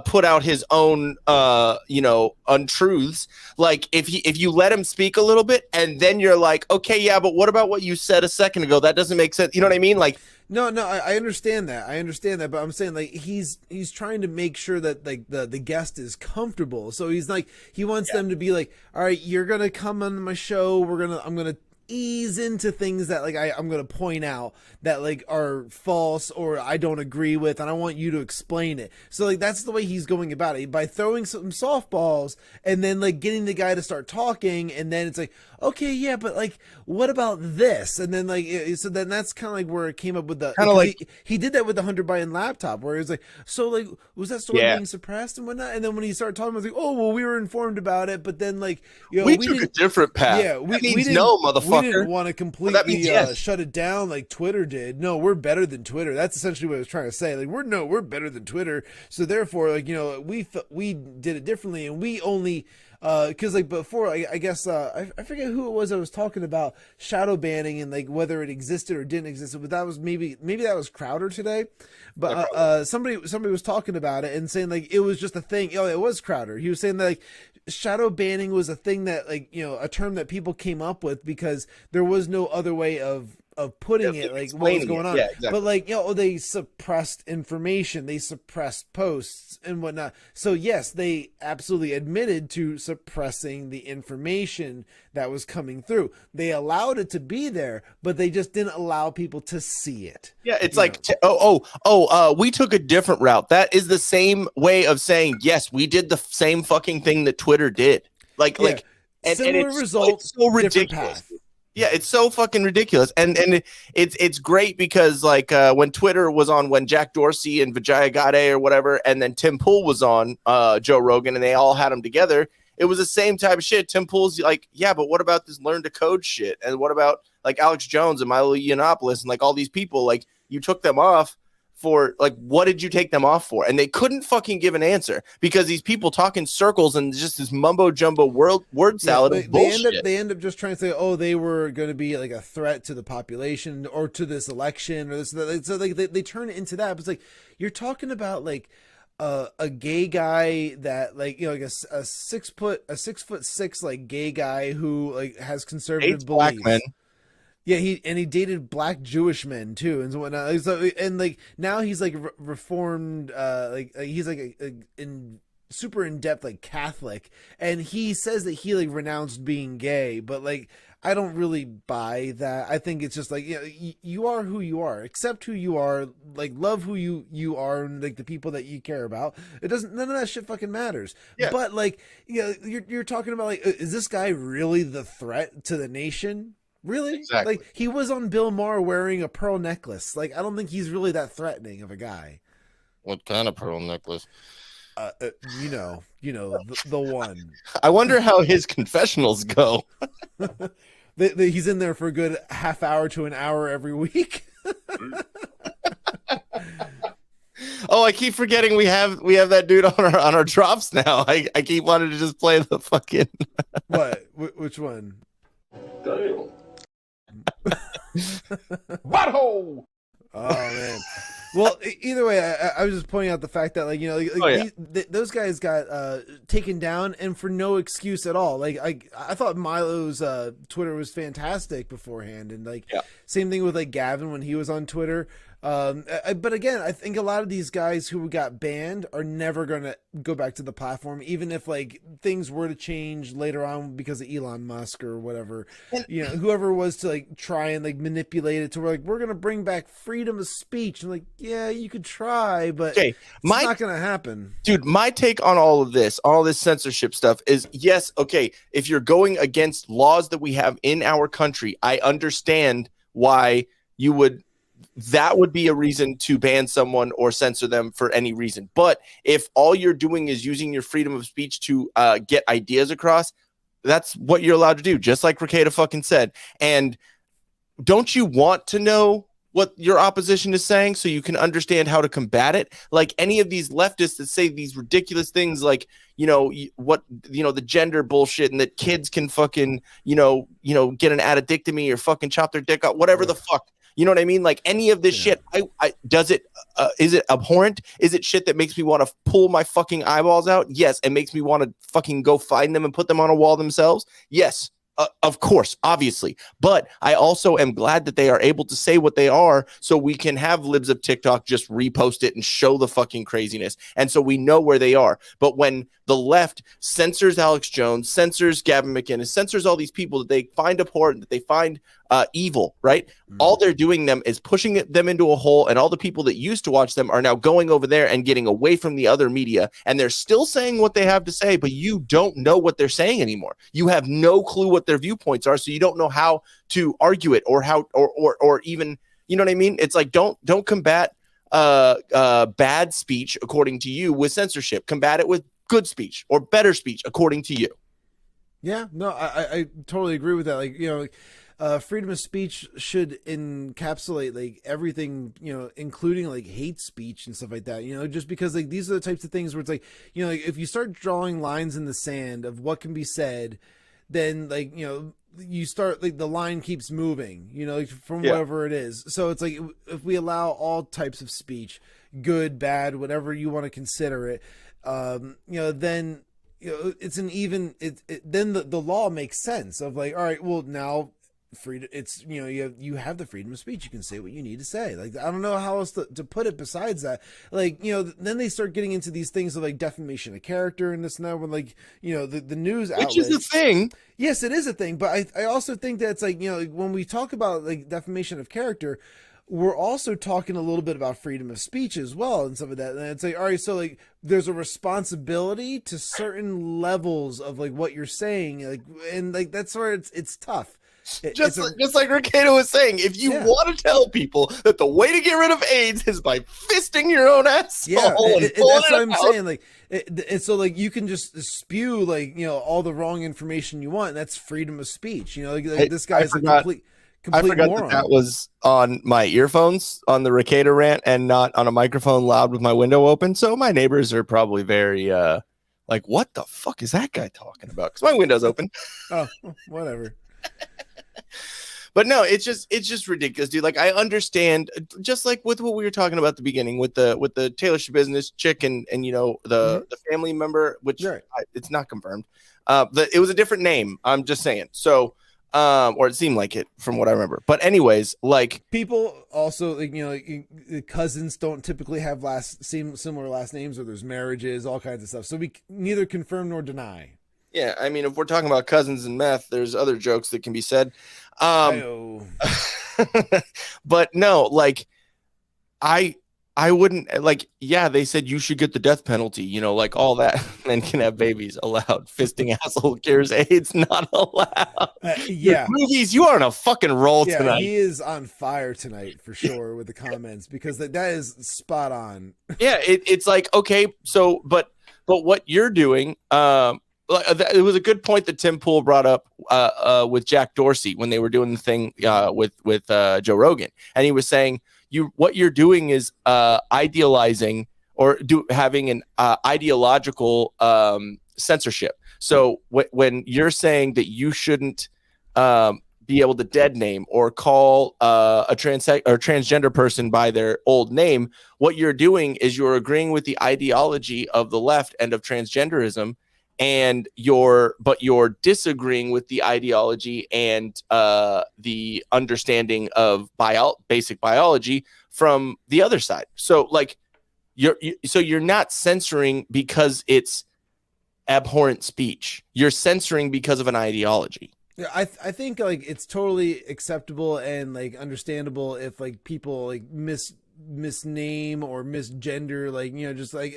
put out his own untruths. Like if you let him speak a little bit and then you're like, okay, yeah, but what about what you said a second ago? That doesn't make sense. You know what I mean? Like, No, I understand that. But I'm saying like he's trying to make sure that like the guest is comfortable. So he's like he wants them to be like, all right, you're gonna come on my show. I'm gonna ease into things that like I'm gonna point out that like are false or I don't agree with, and I want you to explain it. So like that's the way he's going about it, by throwing some softballs and then like getting the guy to start talking, and then it's like, okay, yeah, but like what about this? And then like so then that's kind of like where it came up with the kind of like he did that with the Hunter Biden laptop, where he was like, so like was that story being suppressed and whatnot? And then when he started talking, I was like, oh well, we were informed about it, but then like we took a different path. Yeah, we didn't know, motherfucker. We didn't want to completely shut it down like Twitter did. No, we're better than Twitter. That's essentially what I was trying to say. Like we're better than Twitter. So therefore, like we did it differently, and we only because like before, I guess I forget who it was I was talking about shadow banning and like whether it existed or didn't exist. But that was maybe that was Crowder today. But somebody was talking about it and saying like it was just a thing. Oh, it was Crowder. He was saying that like shadow banning was a thing that like a term that people came up with because there was no other way of putting it, like what was going on. Yeah, exactly. But like they suppressed information, they suppressed posts and whatnot. So yes, they absolutely admitted to suppressing the information that was coming through. They allowed it to be there, but they just didn't allow people to see it. Yeah, it's like we took a different route. That is the same way of saying yes, we did the same fucking thing that Twitter did. Similar results, so ridiculous. Yeah, it's so fucking ridiculous, and it's great because like when Twitter was on, when Jack Dorsey and Vijaya Gadde or whatever, and then Tim Pool was on Joe Rogan, and they all had them together. It was the same type of shit. Tim Pool's like, yeah, but what about this learn to code shit, and what about like Alex Jones and Milo Yiannopoulos and like all these people? Like you took them off for like, what did you take them off for? And they couldn't fucking give an answer because these people talk in circles and just this mumbo jumbo word salad of bullshit. They end up just trying to say, oh, they were going to be like a threat to the population or to this election or this. So like they turn it into that. But it's like you're talking about like a gay guy that like like a 6'6" like gay guy who like has conservative beliefs. Black men. Yeah, he dated black Jewish men too, and whatnot. So, and like now he's like reformed, like he's like super in depth like Catholic, and he says that he like renounced being gay, but like I don't really buy that. I think it's just like you are who you are, accept who you are, like love who you are, and like the people that you care about. It doesn't, none of that shit fucking matters. Yeah. But like you're talking about like, is this guy really the threat to the nation? Really? Exactly. Like he was on Bill Maher wearing a pearl necklace. Like I don't think he's really that threatening of a guy. What kind of pearl necklace? The one. I wonder how his confessionals go. He's in there for a good half hour to an hour every week. Oh, I keep forgetting we have that dude on our drops now. I keep wanting to just play the fucking What? Which one? Butthole. Oh man. Well, either way, I was just pointing out the fact that those guys got taken down and for no excuse at all. Like I thought Milo's Twitter was fantastic beforehand, and same thing with like Gavin when he was on Twitter. But again, I think a lot of these guys who got banned are never going to go back to the platform, even if like things were to change later on because of Elon Musk or whatever. You know, whoever was to like try and like manipulate it to where like we're going to bring back freedom of speech. And like, yeah, you could try, but it's not going to happen. Dude, my take on all this censorship stuff is yes, okay, if you're going against laws that we have in our country, I understand why that would be a reason to ban someone or censor them for any reason. But if all you're doing is using your freedom of speech to get ideas across, that's what you're allowed to do, just like Ricada fucking said. And don't you want to know what your opposition is saying so you can understand how to combat it? Like any of these leftists that say these ridiculous things like, the gender bullshit and that kids can fucking, get an addictomy or fucking chop their dick out, whatever the fuck. You know what I mean? Like any of this shit, is it abhorrent? Is it shit that makes me want to pull my fucking eyeballs out? Yes. It makes me want to fucking go find them and put them on a wall themselves. Yes. Of course, obviously. But I also am glad that they are able to say what they are so we can have libs of TikTok just repost it and show the fucking craziness. And so we know where they are. But when the left censors Alex Jones, censors Gavin McInnes, censors all these people that they find abhorrent, that they find evil, right? All they're doing them is pushing them into a hole, and all the people that used to watch them are now going over there and getting away from the other media, and they're still saying what they have to say, but you don't know what they're saying anymore. You have no clue what their viewpoints are, so you don't know how to argue it or how or even, you know what I mean? It's like don't combat bad speech according to you with censorship. Combat it with good speech or better speech according to you. Yeah, no, I totally agree with that. Like, freedom of speech should encapsulate like everything, including like hate speech and stuff like that, just because like these are the types of things where it's like, like, if you start drawing lines in the sand of what can be said, then like, you start like the line keeps moving, from whatever it is. So it's like if we allow all types of speech, good, bad, whatever you want to consider it, then it's an even then the law makes sense of like, all right, well now freedom, it's you have the freedom of speech, you can say what you need to say. Like I don't know how else to put it besides that. Like then they start getting into these things of like defamation of character and this and that, when like the news outlets, which is a thing. Yes, it is a thing, but I also think that it's like when we talk about like defamation of character, we're also talking a little bit about freedom of speech as well and stuff like that. And it's like, all right, so like there's a responsibility to certain levels of like what you're saying, like, and like that's where it's tough. Just like Ricada was saying, if you want to tell people that the way to get rid of AIDS is by fisting your own asshole, and that's what I'm saying. Like, and so like you can just spew like all the wrong information you want, and that's freedom of speech. Like this guy's a complete I forgot moron. that was on my earphones on the Ricada rant and not on a microphone loud with my window open. So my neighbors are probably very like, what the fuck is that guy talking about? Because my window's open. Oh, whatever. But no, it's just ridiculous, dude. Like I understand, just like with what we were talking about at the beginning with the Taylor Schabusiness chick and the family member, which it's not confirmed. It was a different name. I'm just saying. So, or it seemed like it from what I remember. But anyways, like people also like cousins don't typically have similar last names, or there's marriages, all kinds of stuff. So we neither confirm nor deny. Yeah, I mean, if we're talking about cousins and meth, there's other jokes that can be said. But no, like I wouldn't like. Yeah, they said you should get the death penalty. Like all that. Men can have babies allowed. Fisting asshole cures AIDS not allowed. Yeah, movies. You are on a fucking roll tonight. He is on fire tonight for sure with the comments, because that is spot on. Yeah, it's like, okay, so but what you're doing, it was a good point that Tim Pool brought up with Jack Dorsey when they were doing the thing with Joe Rogan, and he was saying what you're doing is idealizing or having an ideological censorship. So when you're saying that you shouldn't be able to dead name or call a transgender person by their old name, what you're doing is you're agreeing with the ideology of the left and of transgenderism. and you're disagreeing with the ideology and the understanding of basic biology from the other side. So like you're not censoring because it's abhorrent speech. You're censoring because of an ideology. Yeah, I think like it's totally acceptable and like understandable if like people like misname or misgender, like, you know, just like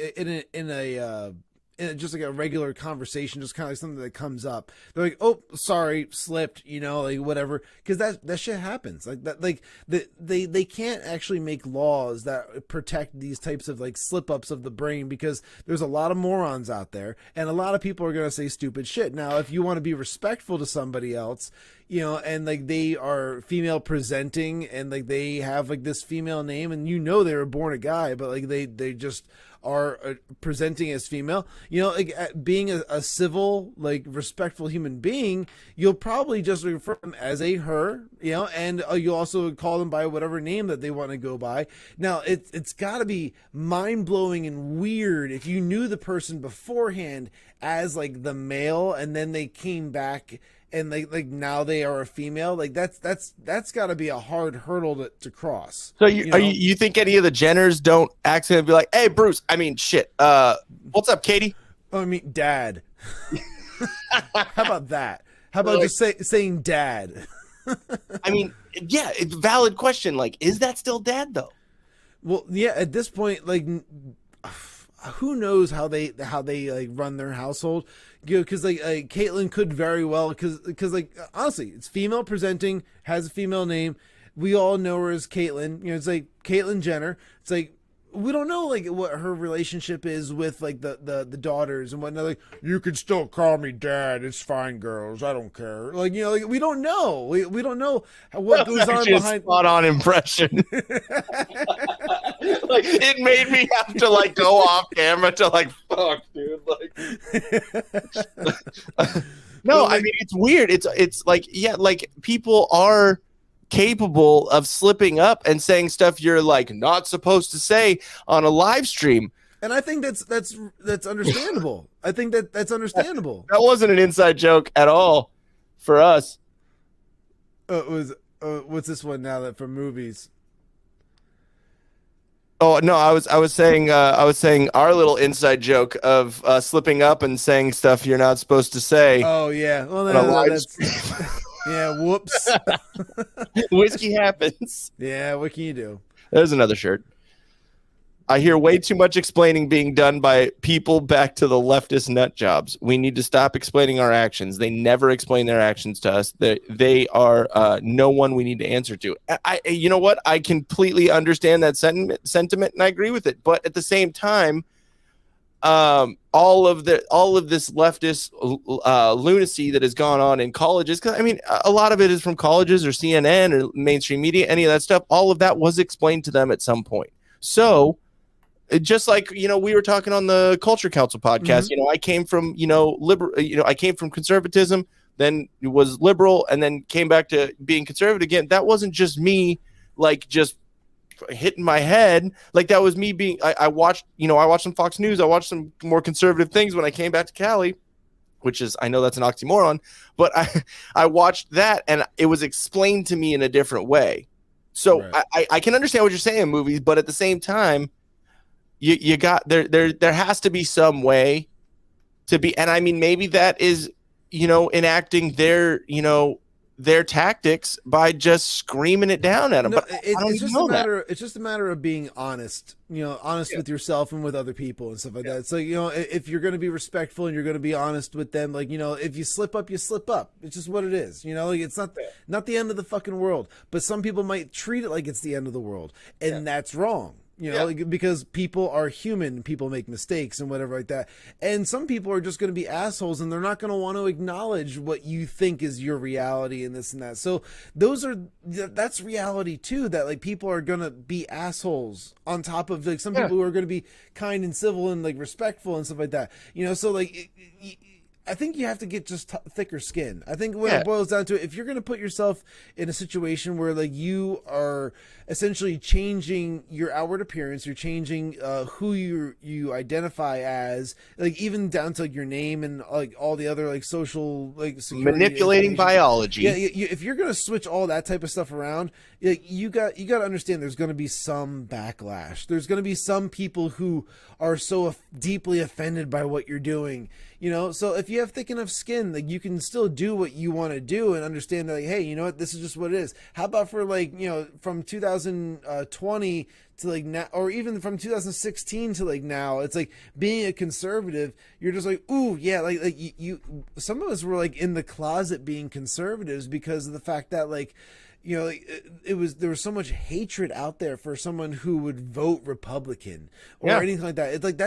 in just like a regular conversation, just kind of like something that comes up. They're like, "Oh, sorry, slipped," you know, like whatever, because that shit happens. Like that, like they can't actually make laws that protect these types of like slip ups of the brain, because there's a lot of morons out there, and a lot of people are gonna say stupid shit. Now, if you want to be respectful to somebody else, you know, and like they are female presenting and like they have like this female name, and you know they were born a guy, but like they just are presenting as female, you know, like being a civil, like respectful human being, you'll probably just refer them as a her, you know, and you'll also call them by whatever name that they want to go by. Now it's got to be mind-blowing and weird if you knew the person beforehand as like the male, and then they came back and like now they are a female. Like that's got to be a hard hurdle to cross. So you think any of the Jenners don't accidentally be like, "Hey, Bruce, I mean, shit, what's up, Katie?" Oh, I mean, Dad. How about that? How about like, just saying Dad? I mean, yeah, it's a valid question. Like, is that still Dad though? Well, yeah, at this point, like, who knows how they like run their household, you know, because like Caitlyn could very well, because like honestly, it's female presenting, has a female name, we all know her as Caitlyn, you know, it's like Caitlyn Jenner. It's like we don't know like what her relationship is with like the daughters and whatnot. Like, "You can still call me Dad, it's fine, girls, I don't care." Like, you know, like we don't know, we don't know what goes on behind. Spot on impression. Like, it made me have to like go off camera to like, fuck, dude. Like, no, like, I mean, it's weird. It's like, yeah, like people are capable of slipping up and saying stuff you're like not supposed to say on a live stream. And I think that's understandable. I think that's understandable. That wasn't an inside joke at all for us. It was what's this one now that from movies? Oh no, I was saying our little inside joke of slipping up and saying stuff you're not supposed to say. Oh yeah, well that's yeah. Whoops. Whiskey happens. Yeah, what can you do? There's another shirt. I hear way too much explaining being done by people back to the leftist nut jobs. We need to stop explaining our actions. They never explain their actions to us. They are no one we need to answer to. You know what? I completely understand that sentiment, and I agree with it. But at the same time, all of this leftist lunacy that has gone on in colleges, because I mean, a lot of it is from colleges or CNN or mainstream media. Any of that stuff, all of that was explained to them at some point. So. Just like, you know, we were talking on the Culture Council podcast, you know, I came from, I came from conservatism, then was liberal, and then came back to being conservative again. That wasn't just me, like, just hitting my head. Like, that was me being, I watched some Fox News. I watched some more conservative things when I came back to Cali, which is, I know that's an oxymoron, but I watched that, and it was explained to me in a different way. So right. I can understand what you're saying in movies, but at the same time, you got there has to be some way to be, and I mean, maybe that is, you know, enacting their tactics by just screaming it down at them. No, but it's just a matter of being honest, with yourself and with other people and stuff like that. So, you know, if you're going to be respectful and you're going to be honest with them, like, you know, if you slip up, you slip up. It's just what it is. You know, like, it's not the end of the fucking world, but some people might treat it like it's the end of the world, and that's wrong. You know, like, because people are human, people make mistakes and whatever like that. And some people are just going to be assholes, and they're not going to want to acknowledge what you think is your reality and this and that. So that's reality too, that like people are going to be assholes on top of like some people who are going to be kind and civil and like respectful and stuff like that. You know, so like I think you have to get just thicker skin. I think when it boils down to it, if you're going to put yourself in a situation where like you are essentially changing your outward appearance, you're changing who you identify as, like even down to like your name and like all the other like social like manipulating biology. Yeah, if you're going to switch all that type of stuff around, you got to understand there's going to be some backlash. There's going to be some people who are so deeply offended by what you're doing. You know, so if you have thick enough skin, like you can still do what you want to do and understand that, like, hey, you know what, this is just what it is. How about for like, you know, from 2020 to like now, or even from 2016 to like now, it's like being a conservative, you're just like, ooh, yeah, like you some of us were like in the closet being conservatives because of the fact that like, you know, there was so much hatred out there for someone who would vote Republican or anything like that. It's like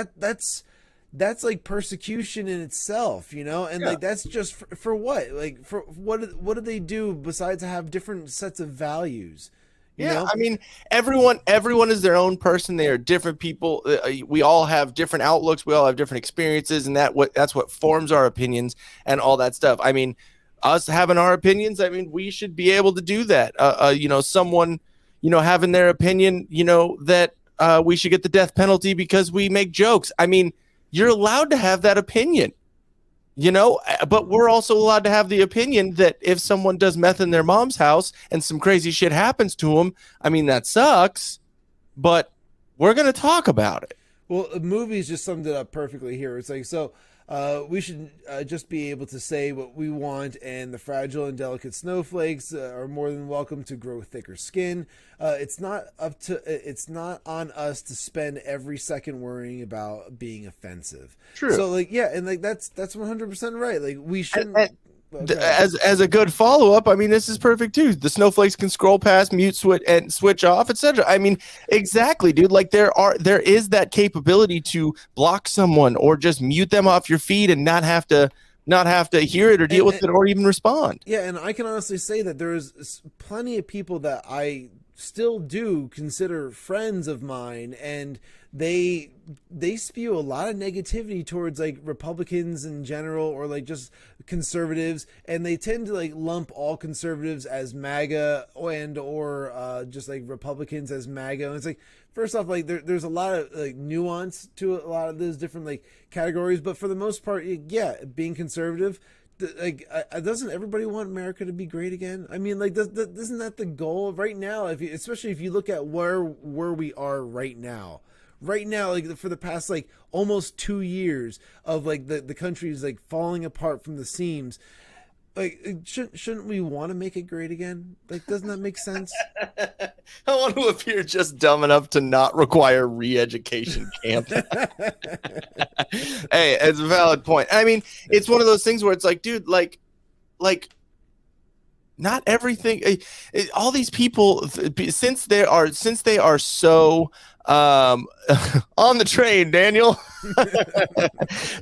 that's like persecution in itself, you know, and like that's just for what, like for what do they do besides have different sets of values? You know? I mean, everyone is their own person. They are different people. We all have different outlooks. We all have different experiences, and that's what forms our opinions and all that stuff. I mean, us having our opinions, I mean, we should be able to do that. You know, someone, you know, having their opinion, you know, that we should get the death penalty because we make jokes. I mean, you're allowed to have that opinion, you know, but we're also allowed to have the opinion that if someone does meth in their mom's house and some crazy shit happens to them, I mean, that sucks, but we're going to talk about it. Well, movies just summed it up perfectly here. It's like, so we should just be able to say what we want, and the fragile and delicate snowflakes are more than welcome to grow thicker skin. It's not on us to spend every second worrying about being offensive. True. So like, yeah, and like that's 100% right. Like we shouldn't. As a good follow-up, I mean, this is perfect too. The snowflakes can scroll past, mute, switch off, etc. I mean, exactly, dude. Like there is that capability to block someone or just mute them off your feed and not have to hear it or deal with it or even respond. Yeah, and I can honestly say that there is plenty of people that I still do consider friends of mine, and they spew a lot of negativity towards like Republicans in general or like just conservatives, and they tend to like lump all conservatives as MAGA and or just like Republicans as MAGA. And it's like, first off, like there's a lot of like nuance to a lot of those different like categories, but for the most part, yeah, being conservative, like doesn't everybody want America to be great again? I mean, like isn't that the goal right now? Especially if you look at where we are right now, like for the past like almost 2 years of like the country is like falling apart from the seams. Like, shouldn't we want to make it great again? Like, doesn't that make sense? I want to appear just dumb enough to not require re-education camp. Hey, it's a valid point. I mean, it's one of those things where it's like, dude, like not everything. All these people, since they are so on the train, Daniel.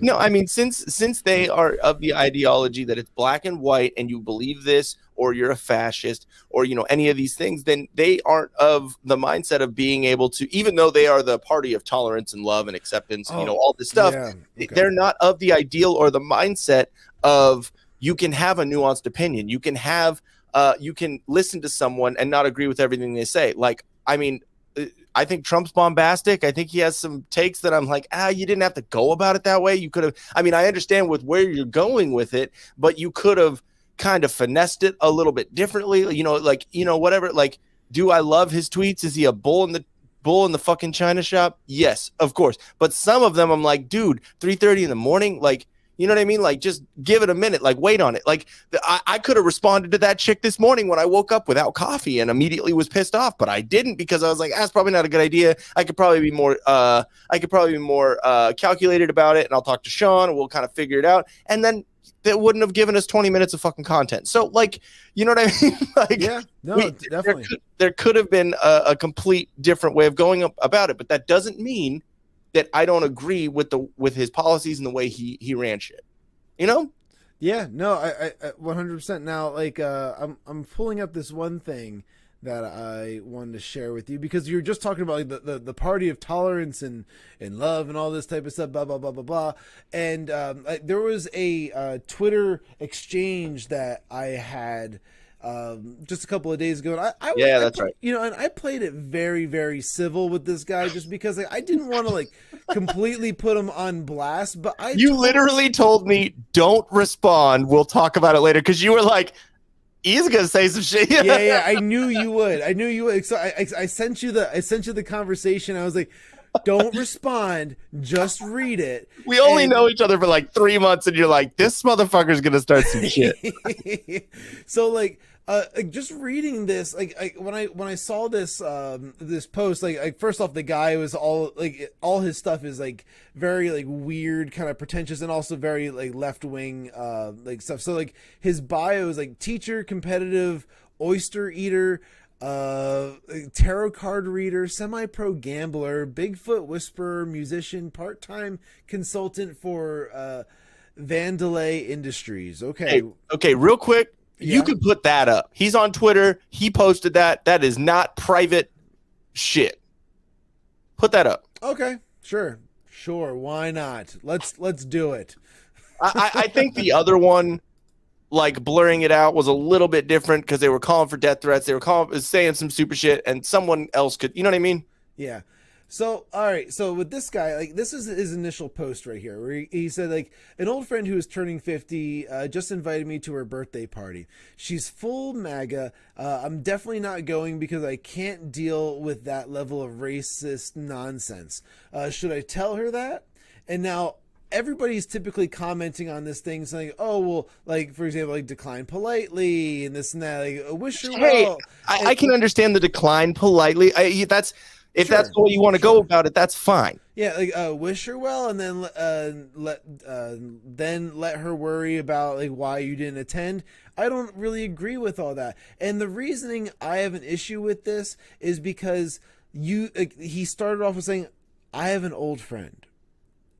No, I mean, since they are of the ideology that it's black and white and you believe this or you're a fascist or, you know, any of these things, then they aren't of the mindset of being able to, even though they are the party of tolerance and love and acceptance, you know, all this stuff, they're not of the ideal or the mindset of you can have a nuanced opinion. You can have, you can listen to someone and not agree with everything they say. Like, I mean, I think Trump's bombastic. I think he has some takes that I'm like, you didn't have to go about it that way. You could have, I mean, I understand with where you're going with it, but you could have kind of finessed it a little bit differently. You know, like, you know, whatever, like, do I love his tweets? Is he a bull in the fucking China shop? Yes, of course. But some of them I'm like, dude, 3:30 in the morning, like, you know what I mean? Like, just give it a minute. Like, wait on it. Like, I could have responded to that chick this morning when I woke up without coffee and immediately was pissed off, but I didn't because I was like, that's probably not a good idea. I could probably be more calculated about it, and I'll talk to Shawn and we'll kind of figure it out. And then that wouldn't have given us 20 minutes of fucking content. So, like, you know what I mean? Like, yeah, no, definitely. There could have been a complete different way of going about it, but that doesn't mean that I don't agree with his policies and the way he ran shit, you know? Yeah, no, I 100%. Now, like, I'm pulling up this one thing that I wanted to share with you, because you were just talking about like the party of tolerance and love and all this type of stuff, blah blah blah blah blah. And there was a Twitter exchange that I had just a couple of days ago, and that's right. You know, and I played it very, very civil with this guy, just because like, I didn't want to like completely put him on blast. But you literally told me, "Don't respond. We'll talk about it later," because you were like, he's gonna say some shit. yeah. I knew you would. So I sent you the conversation. I was like, don't respond, just read it. We only know each other for like 3 months, and you're like, this motherfucker's gonna start some shit. So like, just reading this, like when I saw this this post, like first off, the guy was all his stuff is like very like weird, kind of pretentious, and also very like left wing like stuff. So like his bio is like teacher, competitive, oyster eater, tarot card reader, semi-pro gambler, Bigfoot whisperer, musician, part-time consultant for Vandelay Industries. Okay, real quick. You could put that up. He's on Twitter. He posted that. That is not private shit. Put that up. Okay, sure. Why not? Let's do it. I think the other one, like blurring it out, was a little bit different because they were calling for death threats. They were saying some super shit, and someone else could. You know what I mean? Yeah. So, all right. So with this guy, like, this is his initial post right here, where he said, like, an old friend who is turning 50 just invited me to her birthday party. She's full MAGA. I'm definitely not going because I can't deal with that level of racist nonsense. Should I tell her that? And now everybody's typically commenting on this thing, saying, "Oh, well, like, for example, like, decline politely and this and that. Like, wish her well." I can understand the decline politely. If that's the way you want to go about it, that's fine. Yeah, like wish her well, and then let her worry about like why you didn't attend. I don't really agree with all that, and the reasoning I have an issue with this is because he started off with saying, "I have an old friend,"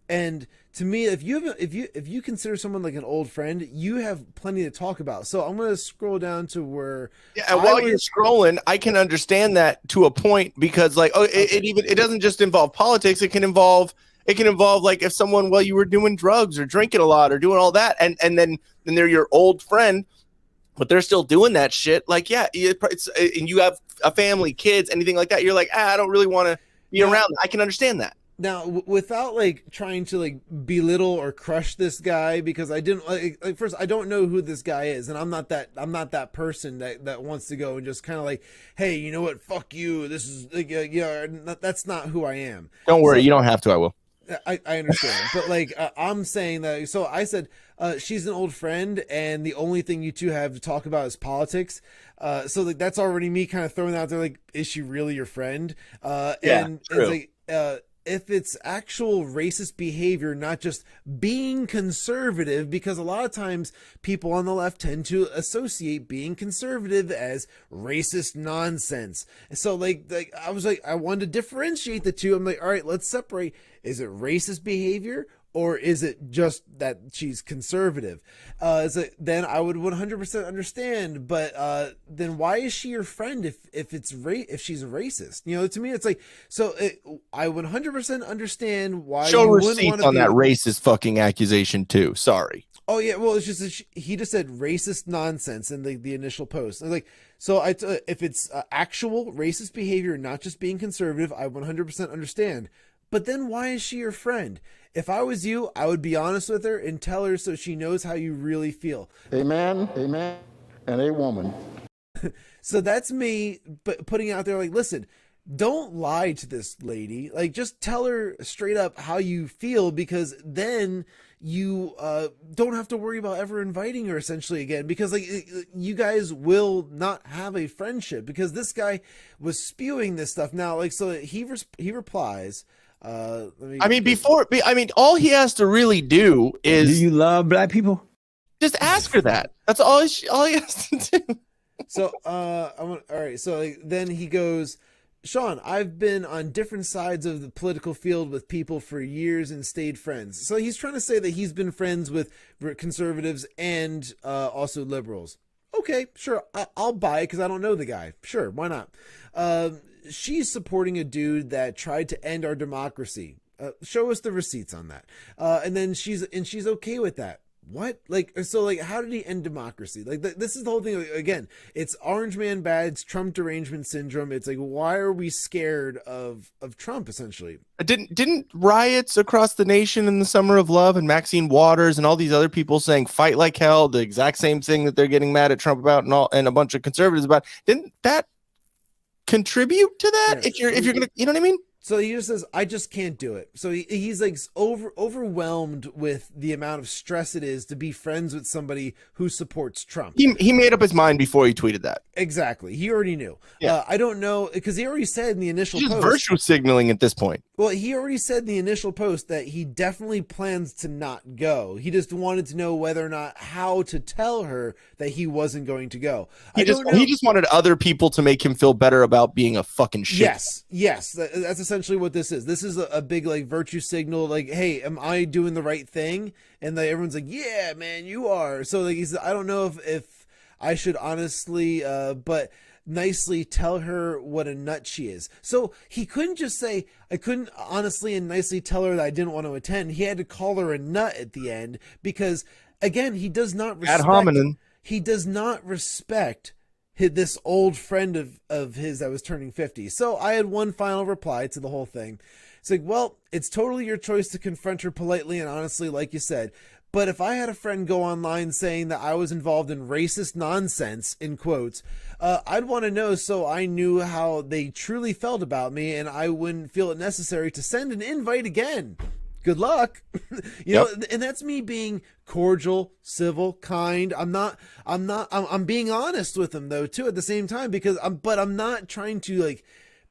and to me, if you consider someone like an old friend, you have plenty to talk about. So I'm going to scroll down to where. Yeah, and while you're scrolling, I can understand that to a point, because like, it doesn't just involve politics. It can involve like if someone, you were doing drugs or drinking a lot or doing all that, and then they're your old friend, but they're still doing that shit. Like, yeah, and you have a family, kids, anything like that. You're like, I don't really want to be around. I can understand that. Now, without like trying to like belittle or crush this guy, because I didn't like first, I don't know who this guy is, and I'm not that person that wants to go and just kind of like, hey, you know what, fuck you. This is like, that's not who I am. Don't worry, you don't have to. I will. I understand, but like I'm saying that. So I said she's an old friend, and the only thing you two have to talk about is politics. So like that's already me kind of throwing out there like, is she really your friend? And true. It's like if it's actual racist behavior, not just being conservative, because a lot of times people on the left tend to associate being conservative as racist nonsense. So like I was like, I wanted to differentiate the two. I'm like, all right, let's separate. Is it racist behavior, or is it just that she's conservative? Then I would 100% understand. But then why is she your friend if she's a racist? You know, to me, it's like, so I would 100% understand why. Show receipts on that racist fucking accusation too. Sorry. Oh yeah, well, it's just he just said racist nonsense in the initial post. I was like, so if it's actual racist behavior, not just being conservative, I 100% understand. But then why is she your friend? If I was you, I would be honest with her and tell her so she knows how you really feel. A man, and a woman. So that's me putting out there like, listen, don't lie to this lady. Like, just tell her straight up how you feel, because then you don't have to worry about ever inviting her essentially again, because like you guys will not have a friendship, because this guy was spewing this stuff. Now, like, so he replies. All he has to really do is. Do you love black people? Just ask her that. That's all he has to do. So all right. So like, then he goes, Shawn, I've been on different sides of the political field with people for years and stayed friends. So he's trying to say that he's been friends with conservatives and also liberals. Okay, sure, I'll buy it because I don't know the guy. Sure, why not? She's supporting a dude that tried to end our democracy. Show us the receipts on that. And then she's okay with that. What? How did he end democracy? This is the whole thing. Again, it's Orange Man bad. It's Trump derangement syndrome. It's like, why are we scared of Trump, essentially? Didn't riots across the nation in the Summer of Love and Maxine Waters and all these other people saying fight like hell, the exact same thing that they're getting mad at Trump about and a bunch of conservatives about, didn't that contribute to that? Yeah. If you're gonna, you know what I mean? So he just says, I just can't do it. So he's like overwhelmed with the amount of stress it is to be friends with somebody who supports Trump. He made up his mind before he tweeted that. Exactly. He already knew. Yeah. I don't know, because he already said in the initial post. Virtue signaling at this point. Well, he already said in the initial post that he definitely plans to not go. He just wanted to know whether or not how to tell her that he wasn't going to go. He just wanted other people to make him feel better about being a fucking shit. Yes. That's essentially what this is. This is a big virtue signal. Like, hey, am I doing the right thing? And everyone's like, yeah, man, you are. So he's, I don't know if I should honestly, but nicely tell her what a nut she is. So he couldn't just say, I couldn't honestly and nicely tell her that I didn't want to attend. He had to call her a nut at the end because, again, he does not respect. Ad hominem. He does not respect this old friend of his that was turning 50. So I had one final reply to the whole thing. It's like, well, it's totally your choice to confront her politely and honestly, like you said. But if I had a friend go online saying that I was involved in racist nonsense, in quotes, I'd want to know so I knew how they truly felt about me and I wouldn't feel it necessary to send an invite again. Good luck. You know, and that's me being cordial, civil, kind. I'm being honest with him though, too, at the same time, because I'm not trying to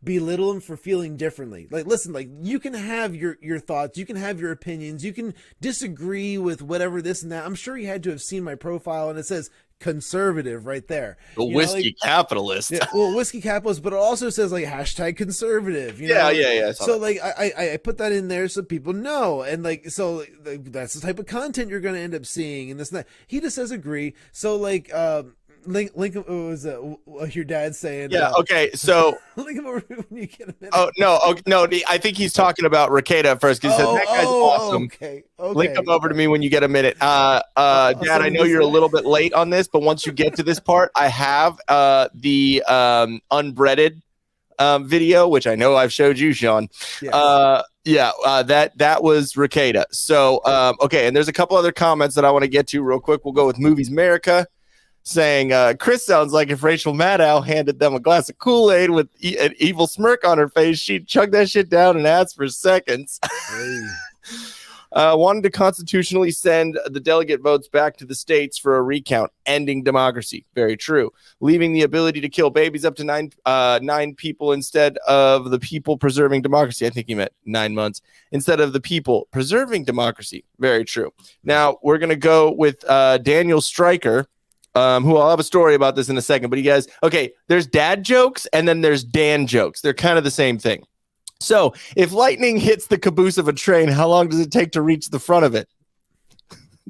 belittle him for feeling differently. Listen, you can have your thoughts, you can have your opinions, you can disagree with whatever this and that. I'm sure he had to have seen my profile and it says conservative right there. The whiskey capitalist. Yeah, well, whiskey capitalist, but it also says hashtag conservative. Yeah. So I put that in there so people know, and that's the type of content you're going to end up seeing, and this and that. He just says agree. So link what was your dad saying? Yeah. Okay. So link him over when you get a minute. Oh no! I think he's talking about Rekieta first because he said that guy's awesome. Okay. Link him over to me when you get a minute. Dad, I know you're a little bit late on this, but once you get to this part, I have the unbreaded video, which I know I've showed you, Sean. Yes. That was Rekieta. So okay, and there's a couple other comments that I want to get to real quick. We'll go with Movies America, saying, Chris sounds like if Rachel Maddow handed them a glass of Kool-Aid with an evil smirk on her face, she'd chug that shit down and ask for seconds. Wanted to constitutionally send the delegate votes back to the states for a recount, ending democracy. Very true. Leaving the ability to kill babies up to nine people instead of the people preserving democracy. I think he meant 9 months. Instead of the people preserving democracy. Very true. Now, we're going to go with Daniel Stryker, who I'll have a story about this in a second. But you guys, okay, there's dad jokes and then there's Dan jokes. They're kind of the same thing. So if lightning hits the caboose of a train, how long does it take to reach the front of it?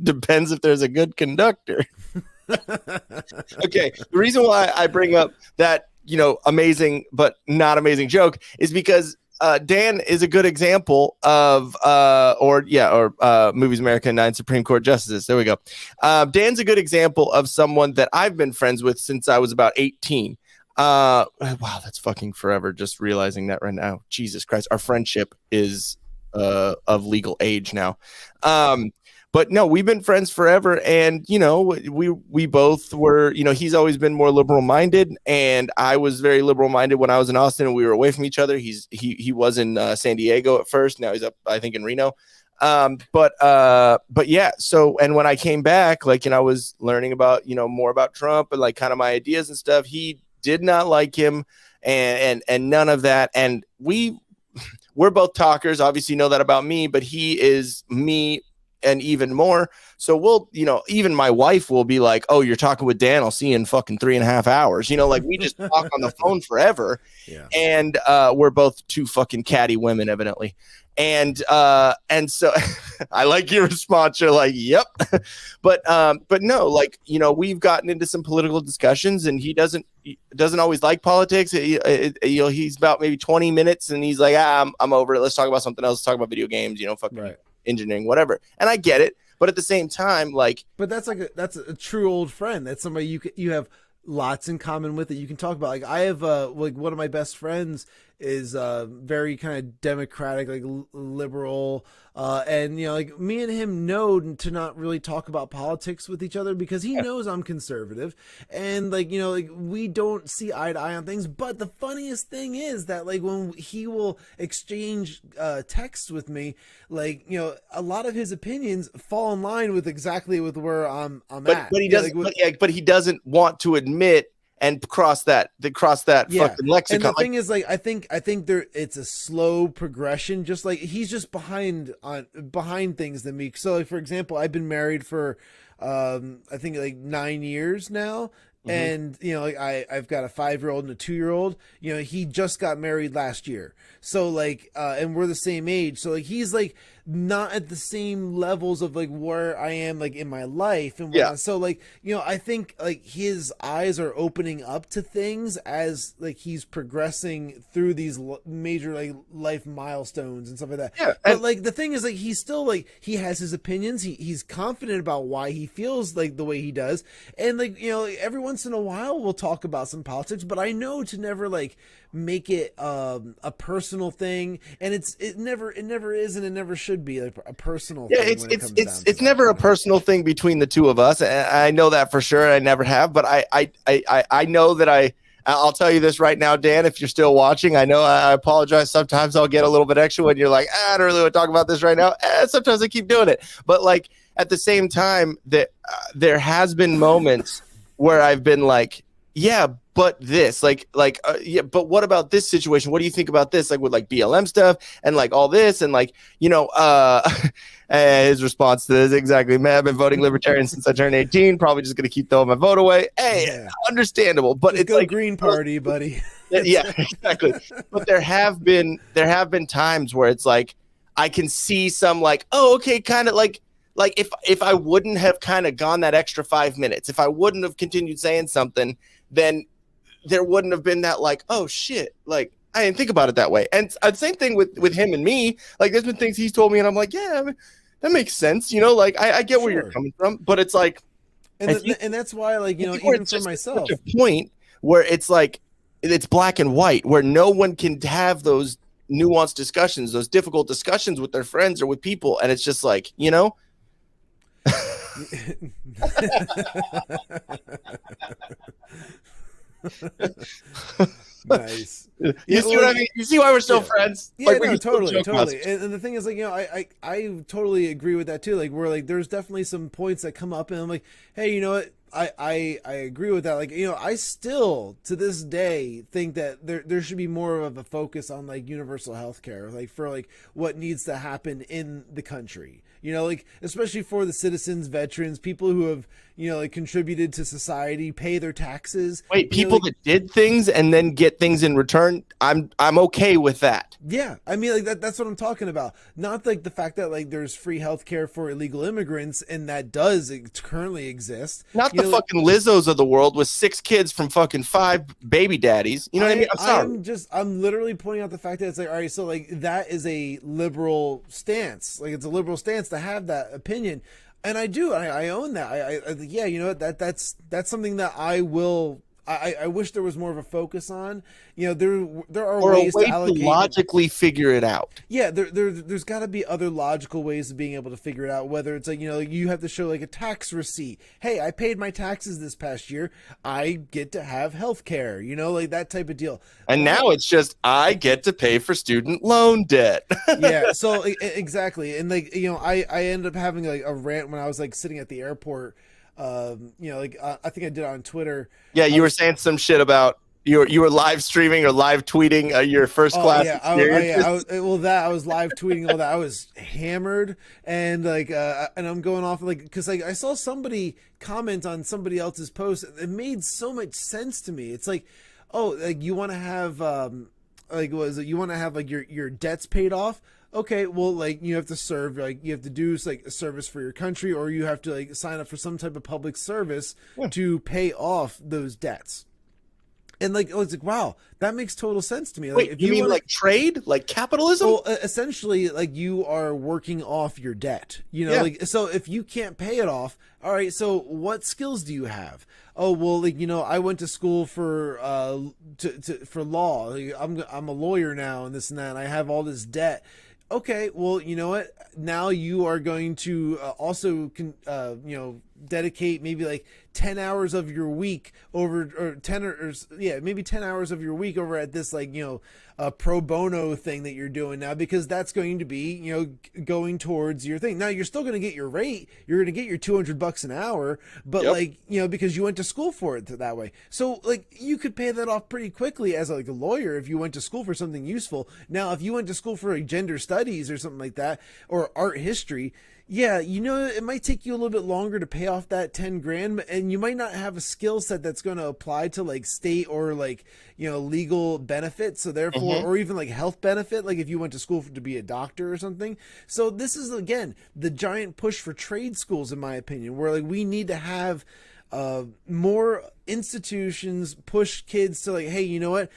Depends if there's a good conductor. Okay, the reason why I bring up that, amazing but not amazing joke is because Dan is a good example of Movies America 9 Supreme Court Justices. There we go. Dan's a good example of someone that I've been friends with since I was about 18. Wow, that's fucking forever. Just realizing that right now. Jesus Christ, our friendship is of legal age now. But no, we've been friends forever, and we both were. He's always been more liberal minded, and I was very liberal minded when I was in Austin, and we were away from each other. He was in San Diego at first. Now he's up, I think, in Reno. But yeah. So, and when I came back, I was learning about more about Trump and kind of my ideas and stuff. He did not like him, and none of that. And we're both talkers. Obviously, you know that about me. But he is me and even more. So we'll, even my wife will be like, oh, you're talking with Dan, I'll see you in fucking 3.5 hours. Like we just talk on the phone forever. Yeah. And we're both two fucking catty women, evidently. And so I like your response. You're like, yep. But no, like, we've gotten into some political discussions, and he doesn't always like politics. He's about maybe 20 minutes and he's like, I'm over it. Let's talk about something else. Let's talk about video games, fucking engineering, whatever. And I get it. But at the same time, like, but that's a true old friend. That's somebody you have lots in common with that you can talk about. Like I have like one of my best friends is very kind of democratic, like liberal, and like me and him know to not really talk about politics with each other because he knows I'm conservative, and like like we don't see eye to eye on things. But the funniest thing is that like when he will exchange texts with me, like a lot of his opinions fall in line with exactly with where I'm at. But he doesn't. But he doesn't want to admit and cross that fucking lexicon. And the thing is, like, I think there it's a slow progression. Just like he's just behind things than me. So, like, for example, I've been married for I think like 9 years now. And like I've got a 5-year-old and a 2-year-old. He just got married last year, so like and we're the same age, so like he's like not at the same levels of like where I am like in my life and whatnot. So like I think like his eyes are opening up to things as like he's progressing through these major like life milestones and stuff like that. But like the thing is, like, he's still like he has his opinions. He's confident about why he feels like the way he does, and like every once in a while we'll talk about some politics, but I know to never like make it a personal thing, and it never is, and it never should be like a personal thing. It's never a personal thing between the two of us. I know that for sure. I never have, but I know that I'll tell you this right now, Dan, if you're still watching. I know I apologize. Sometimes I'll get a little bit extra when you're like, I don't really want to talk about this right now. Sometimes I keep doing it, but like at the same time that there has been moments where I've been like, yeah, but this, yeah, but what about this situation? What do you think about this? Like with like BLM stuff and like all this and like, his response to this exactly, man, I've been voting Libertarian since I turned 18. Probably just going to keep throwing my vote away. Hey, understandable, but just it's go like Green Party, buddy. Yeah, exactly. But there have been times where it's like, I can see some like, oh, okay, kind of like if I wouldn't have kind of gone that extra 5 minutes, if I wouldn't have continued saying something, then there wouldn't have been that like, oh shit, like I didn't think about it that way. And same thing with him and me. Like there's been things he's told me and I'm like, yeah, I mean, that makes sense. Like I get where you're coming from, but it's like, and that's why like, even for myself, such a point where it's like, it's black and white, where no one can have those nuanced discussions, those difficult discussions with their friends or with people. And it's just like, Nice. You see what I mean? You see why we're still friends? Yeah, like, no, totally. And the thing is, like, I totally agree with that too. Like, we're like, there's definitely some points that come up, and I'm like, hey, you know what? I agree with that. Like, I still to this day think that there should be more of a focus on like universal health care, like for like what needs to happen in the country. Like especially for the citizens, veterans, people who have, like contributed to society, pay their taxes. Wait, people that did things and then get things in return. I'm okay with that. Yeah. I mean, like that's what I'm talking about. Not like the fact that like there's free healthcare for illegal immigrants, and that does currently exist. Not the fucking Lizzos of the world with 6 kids from fucking 5 baby daddies. You know what I mean? I'm sorry. I'm literally pointing out the fact that it's like, all right, so like that is a liberal stance. Like it's a liberal stance to have that opinion. And I do, I own that. Yeah, you know what, that's something that I wish there was more of a focus on. There are ways to allocate, logically figure it out. Yeah, there's got to be other logical ways of being able to figure it out. Whether it's like you have to show like a tax receipt. Hey, I paid my taxes this past year. I get to have health care. Like that type of deal. And now it's just I get to pay for student loan debt. Yeah, so exactly, and like I ended up having like a rant when I was like sitting at the airport. I think I did it on Twitter. Yeah, you were saying some shit about You were live streaming or live tweeting your first class. I was live tweeting all that. I was hammered and and I'm going off because I saw somebody comment on somebody else's post. It made so much sense to me. It's like, oh, like you want to have you want to have your debts paid off. Okay, well, like you have to serve, like you have to do like a service for your country, or you have to like sign up for some type of public service to pay off those debts. And like, oh, it's like, wow, that makes total sense to me. Like, wait, if you mean like trade, like capitalism? Well, essentially, like you are working off your debt. You know, like so if you can't pay it off, all right. So what skills do you have? Oh well, like I went to school for for law. Like, I'm a lawyer now, and this and that. And I have all this debt. Okay, well, you know what? Now you are going to also dedicate maybe like 10 hours of your week maybe 10 hours of your week over at this pro bono thing that you're doing now, because that's going to be going towards your thing. Now you're still going to get your rate, you're going to get your $200 an hour, but because you went to school for it that way. So like you could pay that off pretty quickly as like a lawyer if you went to school for something useful. Now if you went to school for like gender studies or something like that, or art history, it might take you a little bit longer to pay off that 10 grand, and you might not have a skill set that's going to apply to like state or like, legal benefits. So therefore, or even like health benefit, like if you went to school to be a doctor or something. So this is, again, the giant push for trade schools, in my opinion, where like we need to have more institutions push kids to like, hey, you know what?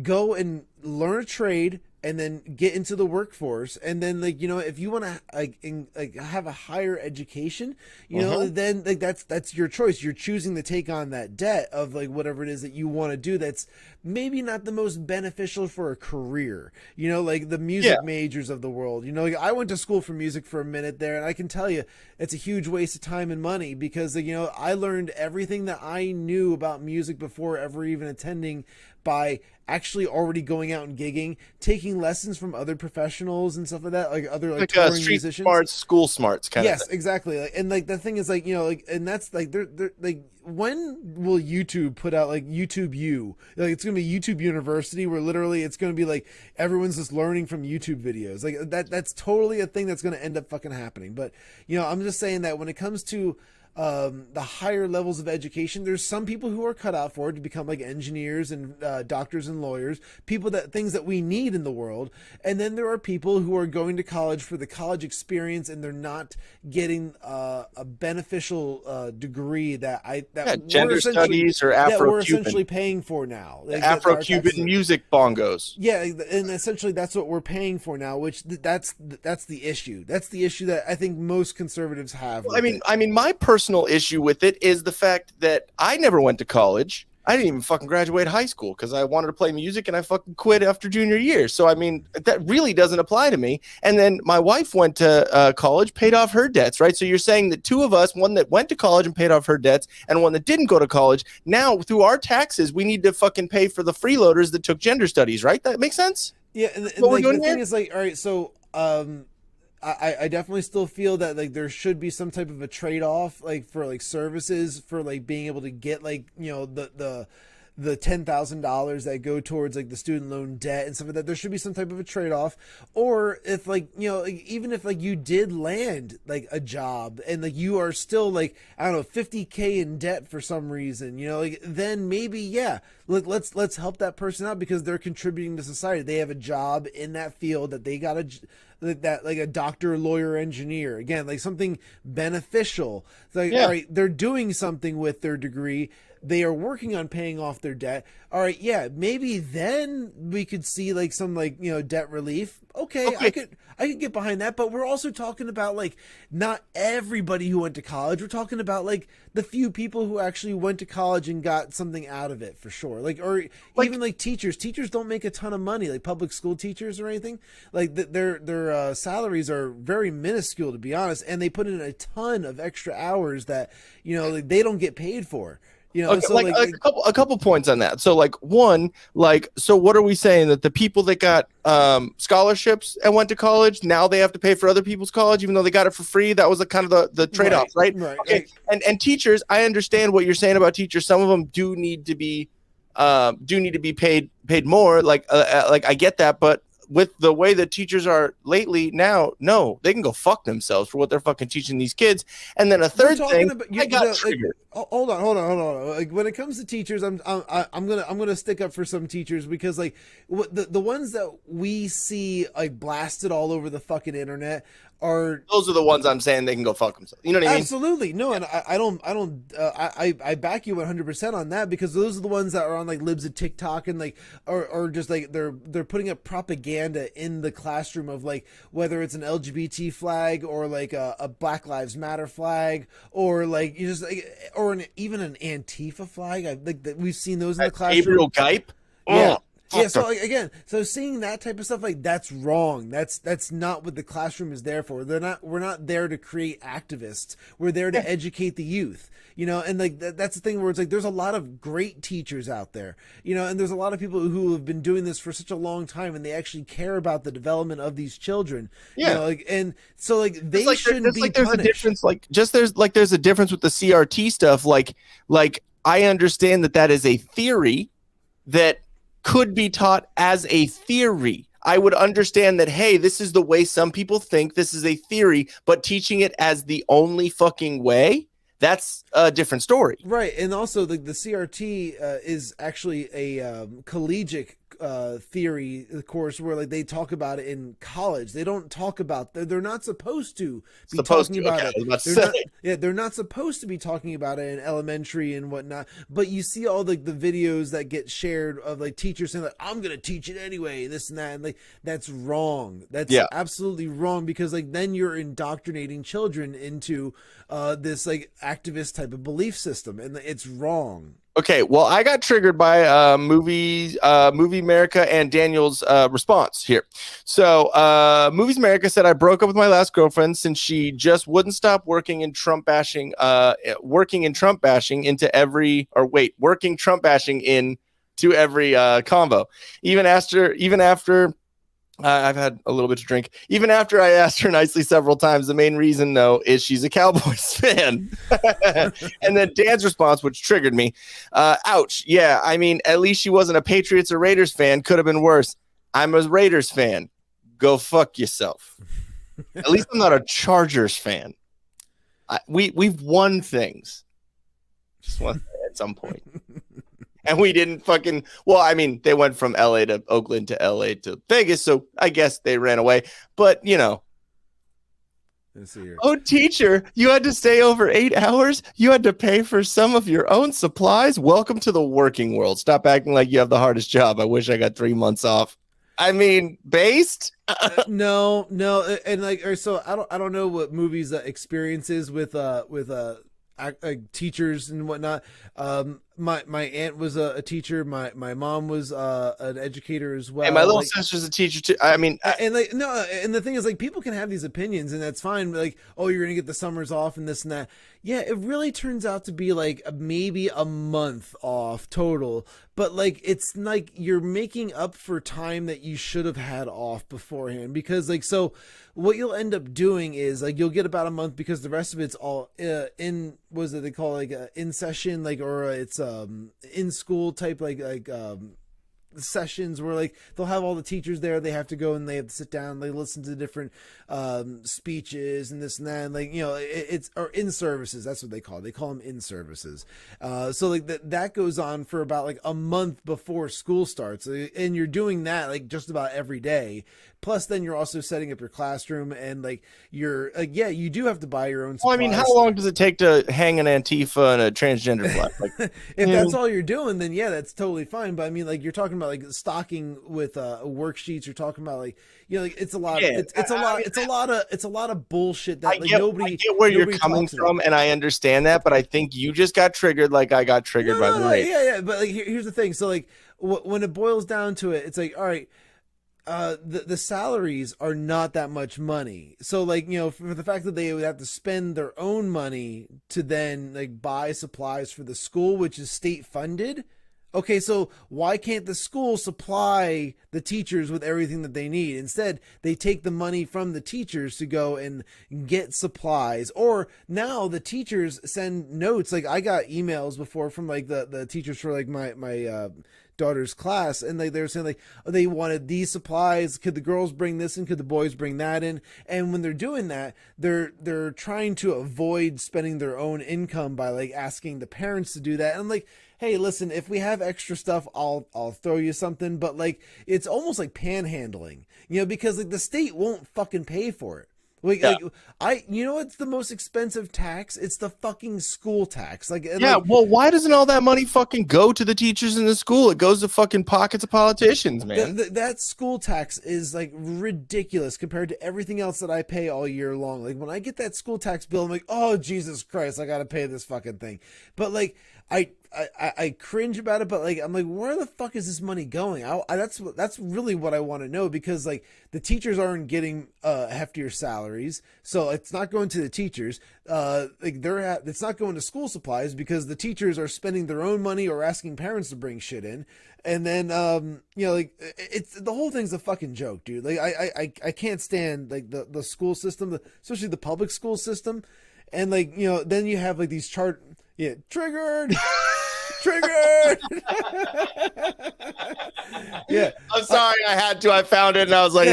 Go and learn a trade, and then get into the workforce, and then if you want to have a higher education, then like that's your choice. You're choosing to take on that debt of like whatever it is that you want to do. That's maybe not the most beneficial for a career. Like the music majors of the world. Like I went to school for music for a minute there, and I can tell you it's a huge waste of time and money, because I learned everything that I knew about music before ever even attending by actually already going out and gigging, taking lessons from other professionals and stuff like that, like other like touring street musicians. Smarts, school smarts kind of thing. Yes, exactly. Like, and like the thing is like, and that's like they're like, when will YouTube put out like YouTube U? Like it's gonna be YouTube University, where literally it's gonna be like everyone's just learning from YouTube videos. Like that's totally a thing that's gonna end up fucking happening. But I'm just saying that when it comes to the higher levels of education, there's some people who are cut out for it to become like engineers and doctors and lawyers, things that we need in the world. And then there are people who are going to college for the college experience, and they're not getting a beneficial degree that gender studies or Afro-Cuban, that we're essentially paying for now. Like, Afro-Cuban music bongos. Yeah, and essentially that's what we're paying for now, which that's the issue. That's the issue that I think most conservatives have. Well, I mean, my personal issue with it is the fact that I never went to college. I didn't even fucking graduate high school because I wanted to play music, and I fucking quit after junior year. So, I mean, that really doesn't apply to me. And then my wife went to college, paid off her debts, right? So you're saying that two of us, one that went to college and paid off her debts, and one that didn't go to college, now through our taxes, we need to fucking pay for the freeloaders that took gender studies, right? That makes sense? Yeah, and like, the thing is like, all right, so I definitely still feel that like there should be some type of a trade-off, like for like services, for like being able to get like the $10,000 that go towards like the student loan debt and stuff like that. There should be some type of a trade-off. Or if like even if like you did land like a job and like you are still like, I don't know, $50,000 in debt for some reason, like then maybe let's help that person out because they're contributing to society. They have a job in that field that they got like a doctor, lawyer, engineer, again, like something beneficial. It's like, all right, they're doing something with their degree. They are working on paying off their debt. All right, maybe then we could see like some like debt relief. Okay, I could get behind that. But we're also talking about like not everybody who went to college. We're talking about like the few people who actually went to college and got something out of it for sure. Like even like teachers. Teachers don't make a ton of money, like public school teachers or anything. Like their salaries are very minuscule, to be honest, and they put in a ton of extra hours that like, they don't get paid for. Okay, so a couple points on that. So like one, so what are we saying, that the people that got scholarships and went to college, now they have to pay for other people's college even though they got it for free? That was kind of the trade-off, right? Right. Okay. And teachers, I understand what you're saying about teachers. Some of them do need to be do need to be paid more. Like I get that, but with the way that teachers are lately now, no, they can go fuck themselves for what they're fucking teaching these kids. And then a third thing, I got triggered. Like, hold on. Like when it comes to teachers, I'm gonna stick up for some teachers because like the ones that we see like blasted all over the fucking internet those are the ones I'm saying they can go fuck themselves. You know what I mean? Absolutely. No, and I back you 100% on that because those are the ones that are on like libs of TikTok and like or just like they're putting up propaganda in the classroom of like whether it's an LGBT flag or like a Black Lives Matter flag or like you just like or even an Antifa flag. I think that we've seen those in the classroom. Gabriel Gype. Yeah. Yeah, so like, again, so seeing that type of stuff like that's wrong. That's not what the classroom is there for. We're not there to create activists. We're there to educate the youth. You know, and like that's the thing where it's like there's a lot of great teachers out there. You know, and there's a lot of people who have been doing this for such a long time, and they actually care about the development of these children. Yeah, you know, like and so like they shouldn't be there's punished. A difference. Like there's a difference with the CRT stuff. Like I understand that is a theory that could be taught as a theory. I would understand that, hey, this is the way some people think, this is a theory, but teaching it as the only fucking way, that's a different story. Right. And also the CRT is actually a collegiate theory course where like they talk about it in college. They don't talk about they're not supposed to be talking about it. They're not supposed to be talking about it in elementary and whatnot. But you see all the videos that get shared of like teachers saying like I'm gonna teach it anyway, this and that, and like that's wrong. That's absolutely wrong because like then you're indoctrinating children into this like activist type of belief system, and it's wrong. Okay, well, I got triggered by Movie America and Daniel's response here. So, Movies America said, I broke up with my last girlfriend since she just wouldn't stop working Trump bashing into every convo. Even after I've had a little bit to drink. Even after I asked her nicely several times, the main reason, though, is she's a Cowboys fan. And then Dan's response, which triggered me. Ouch. Yeah, I mean, at least she wasn't a Patriots or Raiders fan. Could have been worse. I'm a Raiders fan. Go fuck yourself. At least I'm not a Chargers fan. We've won things. Just want to say at some point. And we didn't fucking, well, I mean, they went from LA to Oakland to LA to Vegas, so I guess they ran away. But, you know. Let's see here. Oh, teacher, you had to stay over 8 hours? You had to pay for some of your own supplies? Welcome to the working world. Stop acting like you have the hardest job. I wish I got 3 months off. I mean, based? No. And like, so I don't know what movies experience is with teachers and whatnot. My aunt was a teacher. My mom was an educator as well. And my little sister's a teacher too. I mean, and like no, and the thing is, like, people can have these opinions, and that's fine. Like, oh, you're gonna get the summers off and this and that. Yeah, it really turns out to be like maybe a month off total. But like, it's like you're making up for time that you should have had off beforehand. Because like, so what you'll end up doing is like you'll get about a month because the rest of it's all in. What is it they call like in session, like, or it's in school type like sessions where like they'll have all the teachers there, they have to go and they have to sit down, they listen to different speeches and this and that, and like, you know, it's or in services, that's what they call them in services. So like that goes on for about like a month before school starts, and you're doing that like just about every day. Plus then you're also setting up your classroom, and like you're you do have to buy your own supplies. Well, I mean, how long does it take to hang an Antifa and a transgender flag? Like, if that's all you're doing, then yeah, that's totally fine. But I mean, like, you're talking about like stocking with worksheets. You're talking about like, you know, like it's a lot. It's a lot of bullshit that nobody. I get where you're coming from, and I understand that. But I think you just got triggered, like I got triggered by the rape. Yeah. But like, here's the thing. So like, when it boils down to it, it's like, all right. The salaries are not that much money. So like, you know, for the fact that they would have to spend their own money to then like buy supplies for the school, which is state funded, Okay, so why can't the school supply the teachers with everything that they need? Instead, they take the money from the teachers to go and get supplies. Or now the teachers send notes. Like I got emails before from like the teachers for like my daughter's class, and they were saying like they wanted these supplies. Could the girls bring this in? Could the boys bring that in? And when they're doing that, they're trying to avoid spending their own income by like asking the parents to do that. And I'm like, hey, listen, if we have extra stuff, I'll throw you something. But like, it's almost like panhandling, because like the state won't fucking pay for it. Like you know what's the most expensive tax? It's the fucking school tax. Well, why doesn't all that money fucking go to the teachers in the school? It goes to fucking pockets of politicians, man. That school tax is like ridiculous compared to everything else that I pay all year long. Like when I get that school tax bill, I'm like, oh Jesus Christ, I gotta pay this fucking thing. But like I cringe about it, but like I'm like, where the fuck is this money going? That's really what I want to know, because like the teachers aren't getting heftier salaries, so it's not going to the teachers. It's not going to school supplies because the teachers are spending their own money or asking parents to bring shit in, and then like it's the whole thing's a fucking joke, dude. Like I can't stand like the school system, especially the public school system, and like then you have like these triggered. Yeah, I'm sorry, I had to. I found it, and I was like,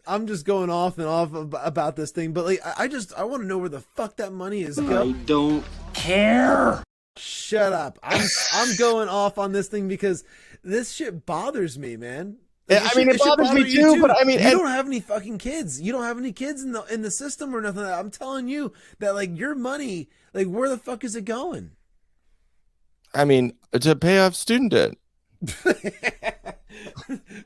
I'm just going off and off about this thing, but like, I want to know where the fuck that money is going. I don't care. Shut up. I'm going off on this thing because this shit bothers me, man. It bothers me too, but I mean, you don't have any fucking kids. You don't have any kids in the system or nothing. I'm telling you that like your money, like where the fuck is it going? I mean, to pay off student debt.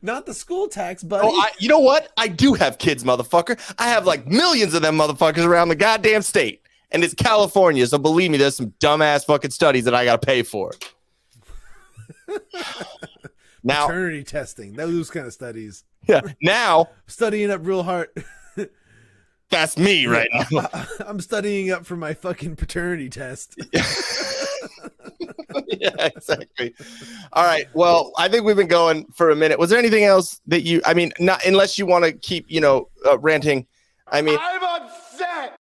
Not the school tax, buddy. You know what? I do have kids, motherfucker. I have like millions of them motherfuckers around the goddamn state, and it's California, so believe me, there's some dumbass fucking studies that I gotta pay for. Now, paternity testing, those kind of studies. Yeah. Now, studying up real hard. That's me right now. I'm studying up for my fucking paternity test. Yeah, exactly. All right. Well, I think we've been going for a minute. Was there anything else that not unless you want to keep, ranting. I mean, I'm upset.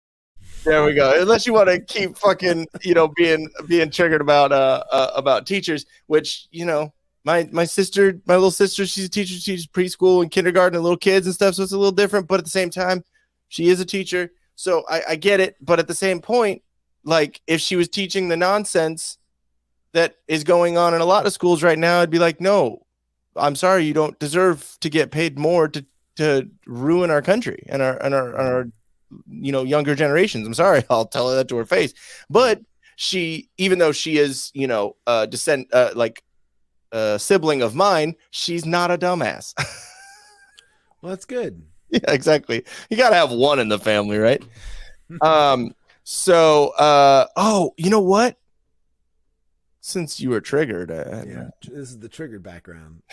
There we go. Unless you want to keep fucking, being triggered about teachers, which, my little sister, she's a teacher. She teaches preschool and kindergarten and little kids and stuff. So it's a little different, but at the same time, she is a teacher. So I get it. But at the same point, like if she was teaching the nonsense that is going on in a lot of schools right now, I'd be like, no, I'm sorry. You don't deserve to get paid more to ruin our country and our younger generations. I'm sorry. I'll tell her that to her face. But she, even though she is, sibling of mine, she's not a dumbass. Well, that's good. Yeah, exactly. You got to have one in the family, right? You know what? Since you were triggered, this is the triggered background.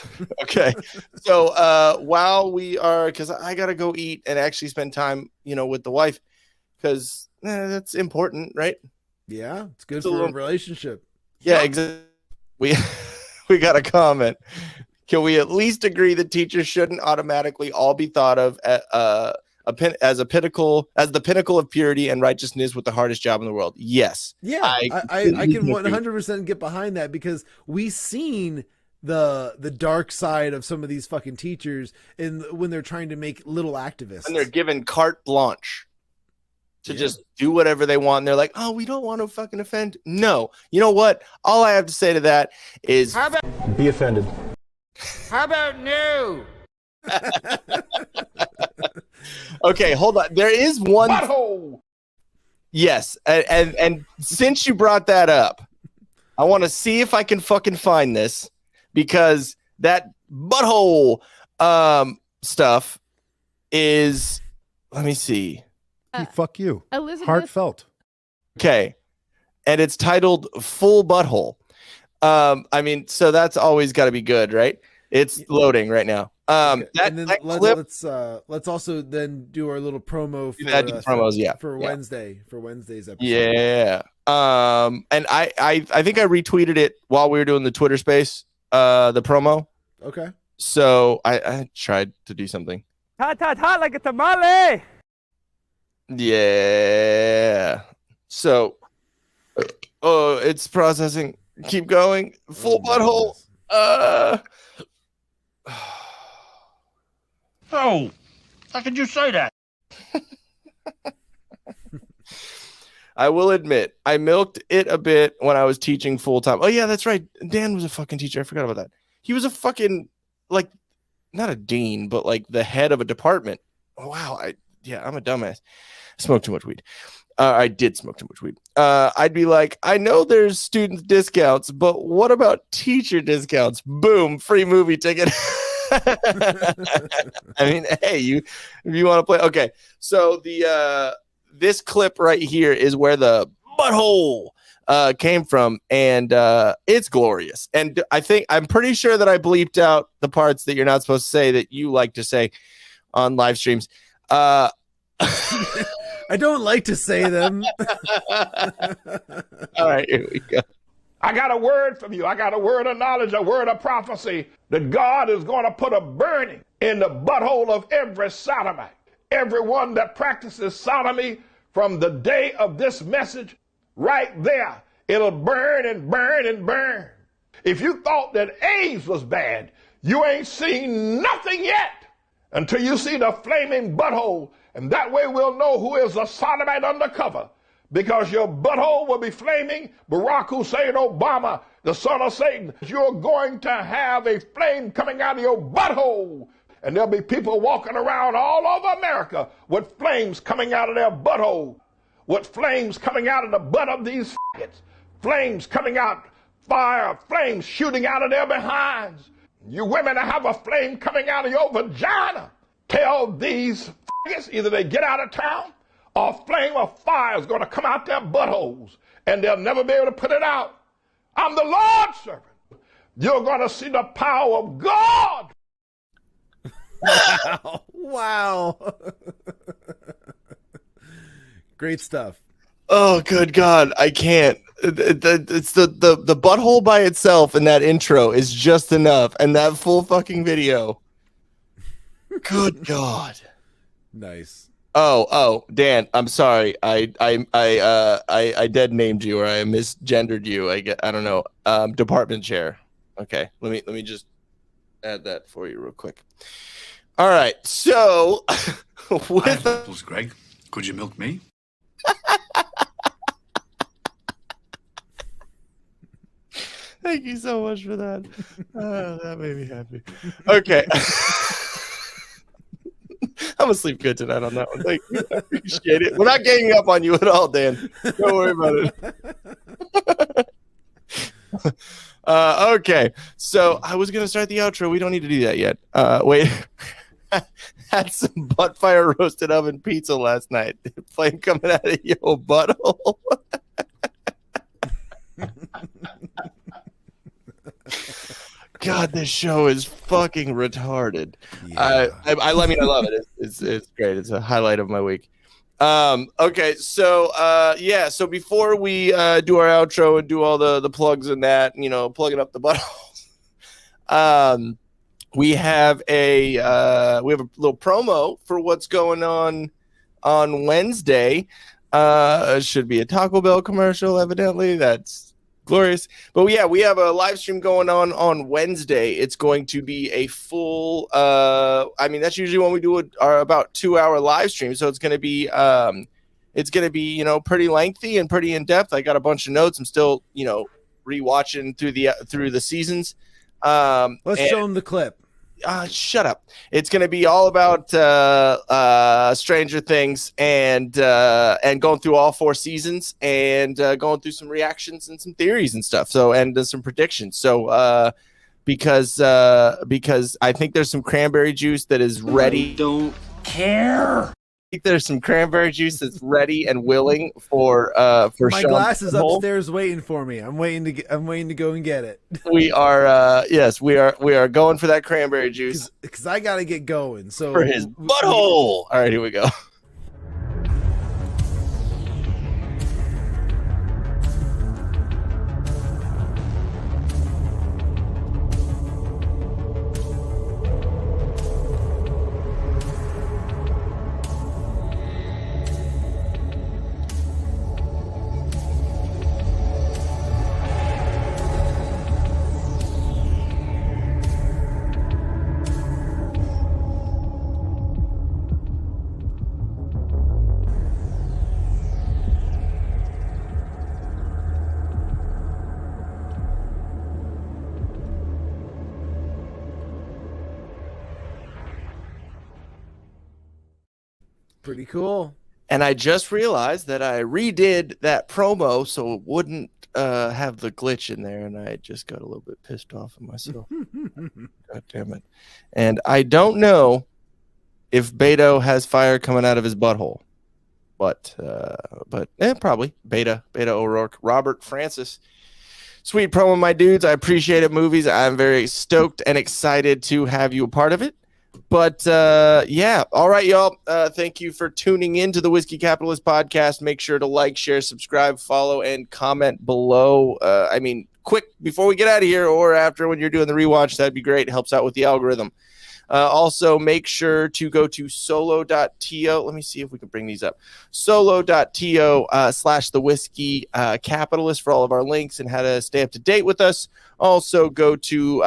Okay. So while we are, because I got to go eat and actually spend time, with the wife, because that's important, right? Yeah, it's good for a relationship. Yeah, exactly. We got a comment. Can we at least agree that teachers shouldn't automatically all be thought of as the pinnacle of purity and righteousness with the hardest job in the world? Yes. Yeah, I can 100% get behind that, because we've seen the dark side of some of these fucking teachers when they're trying to make little activists. And they're given carte blanche to just do whatever they want. And they're like, oh, we don't want to fucking offend. No. You know what? All I have to say to that is Be offended. How about no? Okay, hold on. There is one. Butthole. Yes, and since you brought that up, I want to see if I can fucking find this, because that butthole stuff is. Let me see. Fuck you. Elizabeth. Heartfelt. Okay, and it's titled "Full Butthole." So that's always got to be good, right? It's loading right now. Let's also then do our little promo for promos, for Wednesday, for Wednesday's episode. Yeah. And I think I retweeted it while we were doing the Twitter space, the promo. Okay. So I tried to do something. Hot, like a tamale. Yeah. So, it's processing. Keep going. Full butthole. Oh, how could you say that? I will admit, I milked it a bit when I was teaching full time. Oh yeah, that's right. Dan was a fucking teacher. I forgot about that. He was a fucking, like, not a dean, but like the head of a department. Oh, wow. I'm a dumbass. I smoked too much weed. I did smoke too much weed. I'd be like, I know there's student discounts, but what about teacher discounts? Boom, free movie ticket. I mean, hey, if you want to play. Okay, so this clip right here is where the butthole came from, and it's glorious. And I'm pretty sure that I bleeped out the parts that you're not supposed to say that you like to say on live streams. I don't like to say them. All right, here we go. I got a word from you. I got a word of knowledge, a word of prophecy that God is going to put a burning in the butthole of every sodomite. Everyone that practices sodomy from the day of this message, right there, it'll burn and burn and burn. If you thought that AIDS was bad, you ain't seen nothing yet until you see the flaming butthole. And that way we'll know who is a sodomite undercover, because your butthole will be flaming. Barack Hussein Obama, the son of Satan, you're going to have a flame coming out of your butthole. And there'll be people walking around all over America with flames coming out of their butthole, with flames coming out of the butt of these faggots, flames coming out, fire, flames shooting out of their behinds. You women that have a flame coming out of your vagina, tell these faggots either they get out of town or a flame of fire is going to come out their buttholes and they'll never be able to put it out. I'm the Lord's servant. You're going to see the power of God. Wow. Great stuff. Oh, good God. I can't. It's the butthole by itself in that intro is just enough. And that full fucking video. Good God. Nice. Oh, Dan, I'm sorry. I dead named you, or I misgendered you. I don't know. Department chair. Okay. Let me just add that for you real quick. All right. So Nipples, Greg. Could you milk me? Thank you so much for that. That made me happy. Okay. I'm gonna sleep good tonight on that one. Thank you. I appreciate it. We're not ganging up on you at all, Dan. Don't worry about it. Okay. So I was gonna start the outro. We don't need to do that yet. Wait. Had some butt fire roasted oven pizza last night. Flame coming out of your butthole. God, this show is fucking retarded. Yeah. I mean, I love it. It's great. It's a highlight of my week. Okay, so yeah. So before we do our outro and do all the plugs and that, plugging up the buttholes, we have a little promo for what's going on Wednesday. It should be a Taco Bell commercial, evidently. That's glorious. But yeah, we have a live stream going on Wednesday. It's going to be a full that's usually when we do our about 2-hour live stream. So it's going to be pretty lengthy and pretty in depth. I got a bunch of notes. I'm still, rewatching through the seasons. Let's show them the clip. Shut up. It's going to be all about Stranger Things and going through all 4 seasons and going through some reactions and some theories and stuff. So, and some predictions. So, because I think there's some cranberry juice that is ready. I don't care. I think there's some cranberry juice that's ready and willing for my Shawn glass is Cav. upstairs waiting for me. I'm waiting to go and get it. We are we are going for that cranberry juice because I gotta get going. So for his butthole. All right, here we go. Pretty cool. And I just realized that I redid that promo so it wouldn't have the glitch in there, and I just got a little bit pissed off of myself. God damn it. And I don't know if Beto has fire coming out of his butthole. But probably. Beta O'Rourke. Robert Francis. Sweet promo, my dudes. I appreciate it, movies. I'm very stoked and excited to have you a part of it. But yeah, all right, y'all. Thank you for tuning in to the Whiskey Capitalist podcast. Make sure to like, share, subscribe, follow, and comment below. Quick before we get out of here, or after when you're doing the rewatch, that'd be great. It helps out with the algorithm. Also, make sure to go to solo.to. Let me see if we can bring these up. Solo.to / the whiskey capitalist for all of our links and how to stay up to date with us. Also, go to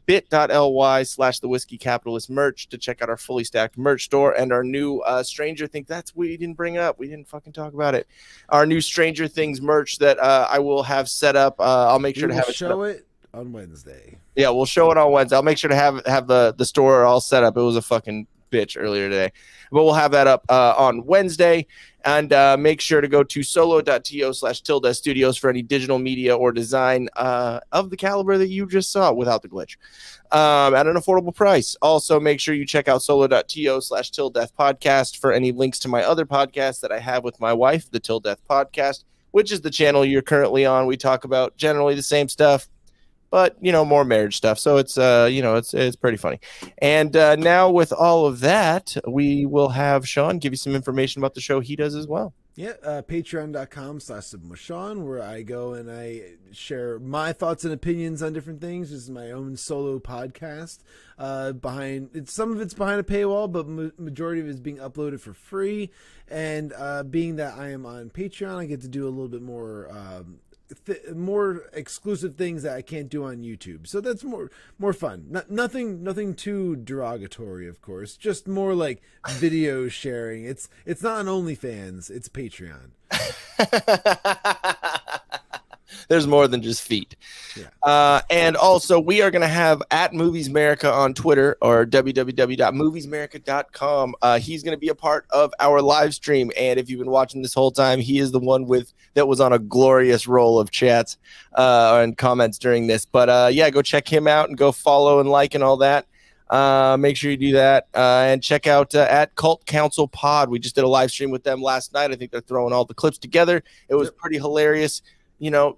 bit.ly / the whiskey capitalist merch to check out our fully stacked merch store and our new Stranger Things. That's what we didn't bring up. We didn't fucking talk about it. Our new Stranger Things merch that I will have set up. I'll make sure to have it show it on Wednesday. Yeah, we'll show it on Wednesday. I'll make sure to have the store all set up. It was a fucking bitch earlier today, but we'll have that up on Wednesday. And make sure to go to solo.to / Til Death Studios for any digital media or design of the caliber that you just saw without the glitch at an affordable price. Also, make sure you check out solo.to / Til Death Podcast for any links to my other podcasts that I have with my wife, the Til Death Podcast, which is the channel you're currently on. We talk about generally the same stuff, but more marriage stuff. So it's it's pretty funny. And now with all of that, we will have Shawn give you some information about the show he does as well. Yeah, patreon.com/Shawn, where I go and I share my thoughts and opinions on different things. This is my own solo podcast. Some of it's behind a paywall, but majority of it is being uploaded for free. And being that I am on Patreon, I get to do a little bit more more exclusive things that I can't do on YouTube, so that's more fun. Nothing too derogatory, of course, just more like video sharing. It's not an OnlyFans, it's Patreon. There's more than just feet. Yeah. And also, we are going to have at Movies America on Twitter, or www.moviesamerica.com. He's going to be a part of our live stream. And if you've been watching this whole time, he is the one that was on a glorious roll of chats and comments during this. But yeah, go check him out and go follow and like and all that. Make sure you do that. And check out at Cult Council Pod. We just did a live stream with them last night. I think they're throwing all the clips together. It was pretty hilarious.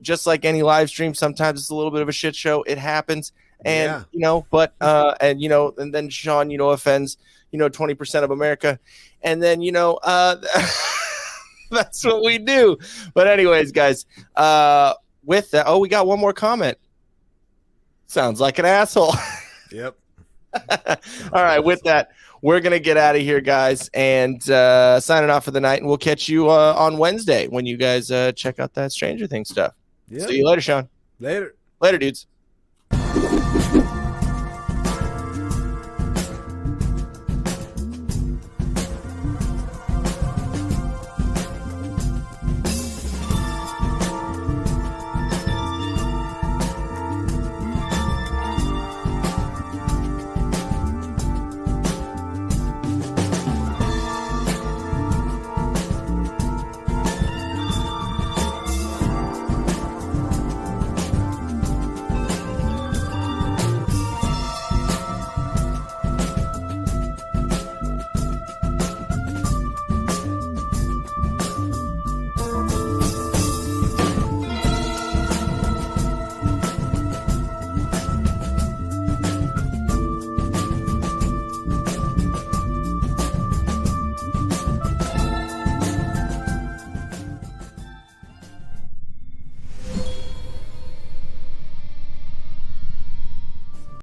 Just like any live stream, sometimes it's a little bit of a shit show. It happens. And, but, and then Shawn, offends, 20% of America. And then, that's what we do. But anyways, guys, with that, we got one more comment. Sounds like an asshole. Yep. All right. With that, we're going to get out of here, guys, and signing off for the night. And we'll catch you on Wednesday when you guys check out that Stranger Things stuff. Yep. See you later, Shawn. Later, dudes.